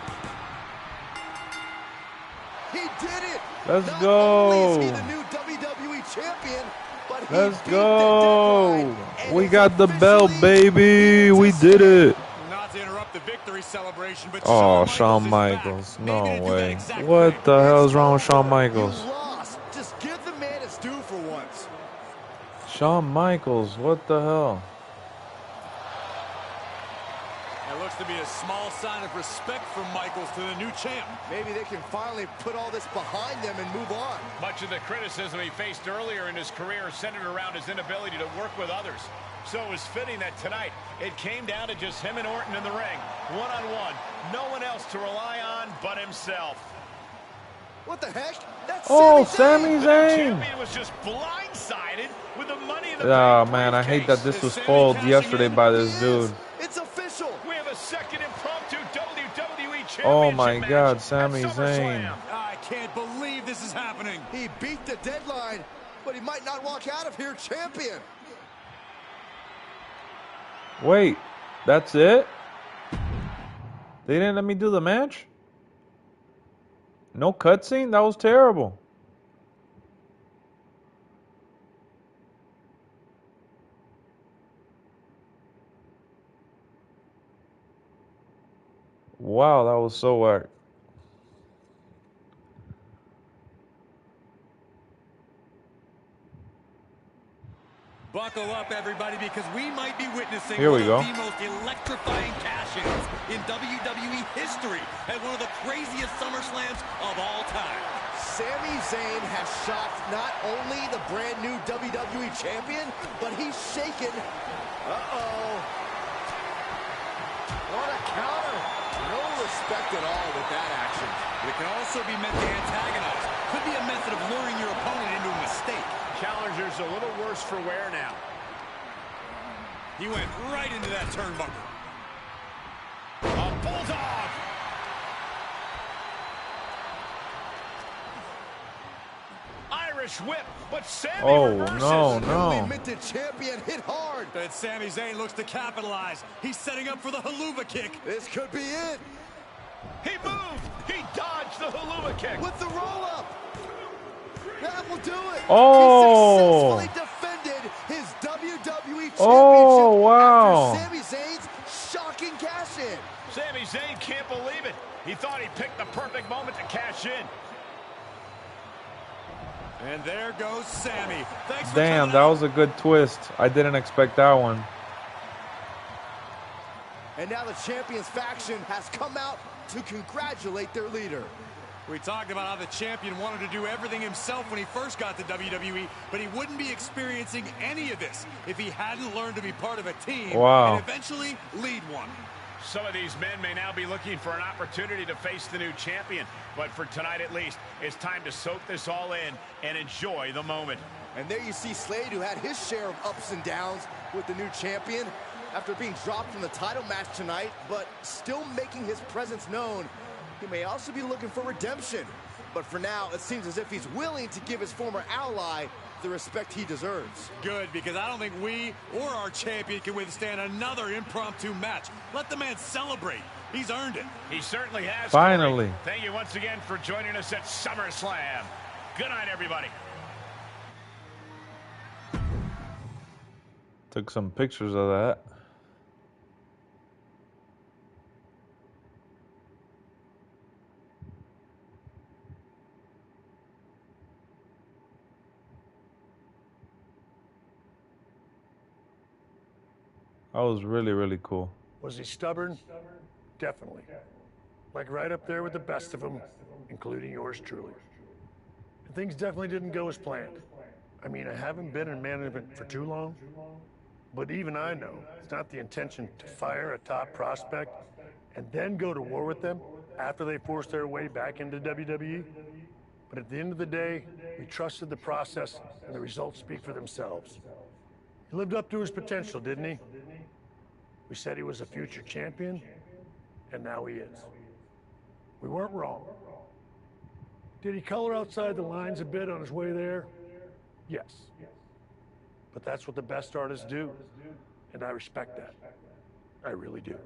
Speaker 3: He did it.
Speaker 11: Let's
Speaker 3: Not
Speaker 11: go.
Speaker 3: only is he the new WWE champion, but he
Speaker 11: Let's
Speaker 3: beat
Speaker 11: go.
Speaker 3: the deadline and
Speaker 11: We
Speaker 3: is
Speaker 11: got the belt,
Speaker 3: officially
Speaker 11: baby.
Speaker 3: here to
Speaker 11: We did
Speaker 3: stay.
Speaker 11: it.
Speaker 2: Not to interrupt the victory celebration, but
Speaker 11: Oh,
Speaker 2: Shawn
Speaker 11: Shawn
Speaker 2: Michaels is
Speaker 11: Michaels.
Speaker 2: back.
Speaker 11: No
Speaker 2: Maybe to do that
Speaker 11: way.
Speaker 2: exact
Speaker 11: What
Speaker 2: thing.
Speaker 11: the hell is wrong with
Speaker 3: It's
Speaker 11: Shawn
Speaker 3: over.
Speaker 11: Michaels?
Speaker 3: You lost. Just give the man his due for once.
Speaker 11: Shawn Michaels, what the hell?
Speaker 4: That looks to be a small sign of respect from Michaels to the new champ.
Speaker 3: Maybe they can finally put all this behind them and move on.
Speaker 2: Much of the criticism he faced earlier in his career centered around his inability to work with others. So it was fitting that tonight it came down to just him and Orton in the ring, one-on-one. No one else to rely on but himself.
Speaker 3: What the heck? That's
Speaker 11: Sami
Speaker 2: The
Speaker 11: Zayn.
Speaker 2: champion was just blindsided with the money in the
Speaker 11: Oh
Speaker 2: bank
Speaker 11: man, I hate
Speaker 2: briefcase.
Speaker 11: that this
Speaker 2: Is
Speaker 11: was
Speaker 2: Sami
Speaker 11: spoiled
Speaker 2: cashing
Speaker 11: yesterday
Speaker 2: in?
Speaker 11: by this
Speaker 3: He
Speaker 11: dude.
Speaker 3: is. It's official.
Speaker 2: We have a second impromptu WWE Championship
Speaker 11: Oh my
Speaker 2: match
Speaker 11: God,
Speaker 2: at
Speaker 11: Sami
Speaker 2: SummerSlam.
Speaker 11: Zayn.
Speaker 4: I can't believe this is happening.
Speaker 3: He beat the deadline, but he might not walk out of here champion.
Speaker 11: Wait, that's it? They didn't let me do the match? No cutscene? That was terrible. Wow, that was so whack.
Speaker 4: Buckle up, everybody, because we might be witnessing
Speaker 11: Here
Speaker 4: one
Speaker 11: we go.
Speaker 4: of the most electrifying cash-ins in WWE history at one of the craziest SummerSlams of all time.
Speaker 3: Sami Zayn has shocked not only the brand new WWE champion, but he's shaken. Uh-oh. What a counter. No respect at all with that action.
Speaker 4: It can also be meant to antagonize. Could be a method of luring your opponent into a mistake.
Speaker 2: Challenger's a little worse for wear now.
Speaker 4: He went right into that turnbuckle.
Speaker 2: A bulldog. Irish whip, but Sami reverses.
Speaker 11: no,
Speaker 3: Newly
Speaker 11: no.
Speaker 3: minted champion hit hard.
Speaker 4: But Sami Zayn looks to capitalize. He's setting up for the haluva kick.
Speaker 3: This could be it.
Speaker 2: He moved. He dodged the haluva kick.
Speaker 3: With the roll-up. That will do it.
Speaker 11: Oh.
Speaker 3: He successfully defended his WWE championship
Speaker 11: Oh, wow.
Speaker 3: after Sami Zayn's shocking cash-in.
Speaker 2: Sami Zayn can't believe it. He thought he picked the perfect moment to cash in.
Speaker 4: And there goes Sami. Thanks for
Speaker 11: Damn,
Speaker 4: coming
Speaker 11: that
Speaker 4: out.
Speaker 11: was a good twist. I didn't expect that one.
Speaker 3: And now the champion's faction has come out to congratulate their leader.
Speaker 4: We talked about how the champion wanted to do everything himself when he first got to WWE, but he wouldn't be experiencing any of this if he hadn't learned to be part of a team
Speaker 11: Wow.
Speaker 4: and eventually lead one.
Speaker 2: Some of these men may now be looking for an opportunity to face the new champion, but for tonight at least, it's time to soak this all in and enjoy the moment.
Speaker 3: And there you see Slade, who had his share of ups and downs with the new champion after being dropped from the title match tonight, but still making his presence known. He may also be looking for redemption, but for now, it seems as if he's willing to give his former ally the respect he deserves.
Speaker 4: Good, because I don't think we or our champion can withstand another impromptu match. Let the man celebrate. He's earned it.
Speaker 2: He certainly has.
Speaker 11: Finally.
Speaker 2: Corey. Thank you once again for joining us at SummerSlam. Good night, everybody.
Speaker 11: Took some pictures of that. That was really, really cool.
Speaker 10: Was he stubborn? Definitely. Like right up there with the best of them, including yours truly. And things definitely didn't go as planned. I mean, I haven't been in management for too long, but even I know it's not the intention to fire a top prospect and then go to war with them after they force their way back into WWE. But at the end of the day, we trusted the process and the results speak for themselves. He lived up to his potential, didn't he? We said he was a future champion, and now he is. We weren't wrong. Did he color outside the lines a bit on his way there? Yes. But that's what the best artists do, and I respect that. I really do.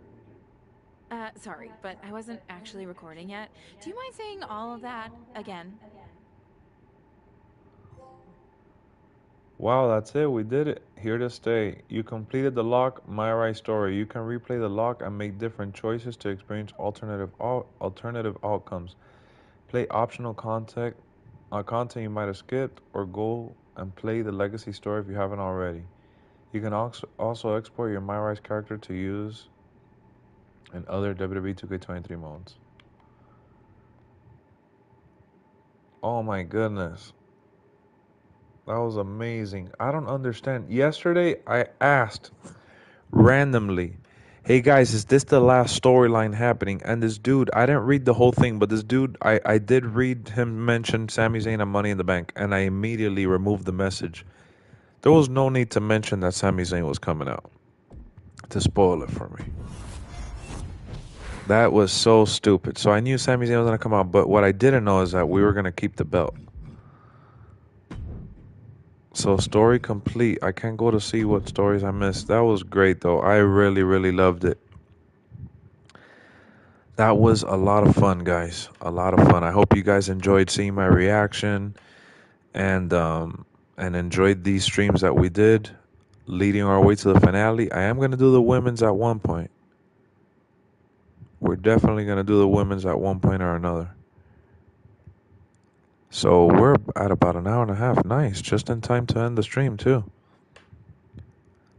Speaker 9: Sorry, but I wasn't actually recording yet. Do you mind saying all of that again?
Speaker 11: Wow, that's it. We did it. Here to stay. You completed the lock, MyRise story. You can replay the lock and make different choices to experience alternative outcomes. Play optional content you might have skipped, or go and play the legacy story if you haven't already. You can also export your MyRise character to use in other WWE 2K23 modes. Oh my goodness. That was amazing. I don't understand. Yesterday, I asked randomly, hey guys, is this the last storyline happening? And this dude, I didn't read the whole thing, but this dude, I did read him mention Sami Zayn and Money in the Bank, and I immediately removed the message. There was no need to mention that Sami Zayn was coming out to spoil it for me. That was so stupid. So I knew Sami Zayn was going to come out, but what I didn't know is that we were going to keep the belt. So story complete. I can't go to see what stories I missed. That was great though. I really, really loved it. That was a lot of fun, guys. A lot of fun. I hope you guys enjoyed seeing my reaction and enjoyed these streams that we did leading our way to the finale. I am going to do the women's at one point. We're definitely going to do the women's at one point or another. So we're at about an hour and a half. Nice. Just in time to end the stream, too.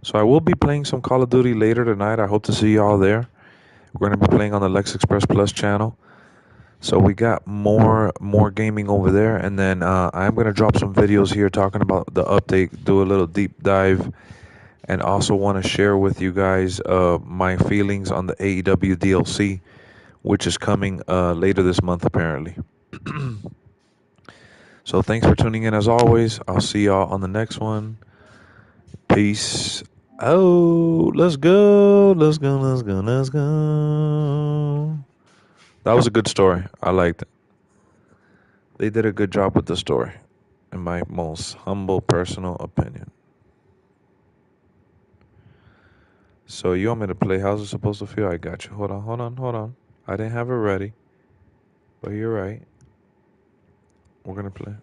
Speaker 11: So I will be playing some Call of Duty later tonight. I hope to see y'all there. We're going to be playing on the LexxExpress Plus channel. So we got more gaming over there. And then I'm going to drop some videos here talking about the update, do a little deep dive. And also want to share with you guys my feelings on the AEW DLC, which is coming later this month, apparently. So thanks for tuning in as always. I'll see y'all on the next one. Peace. Oh, let's go. Let's go. Let's go. Let's go. That was a good story. I liked it. They did a good job with the story, in my most humble personal opinion. So you want me to play How's It Supposed to Feel? I got you. Hold on. I didn't have it ready, but you're right. We're going to play.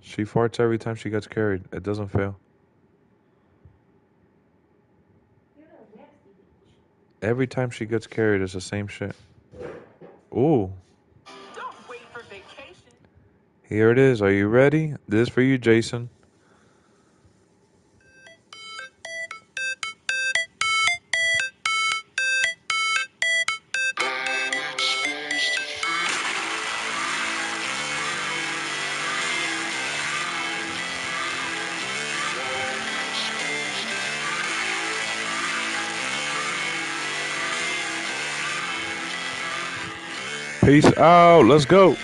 Speaker 11: She farts every time she gets carried. It doesn't fail. Every time she gets carried, it's the same shit. Ooh.
Speaker 12: Don't wait for vacation.
Speaker 11: Here it is. Are you ready? This is for you, Jason. Peace out. Let's go.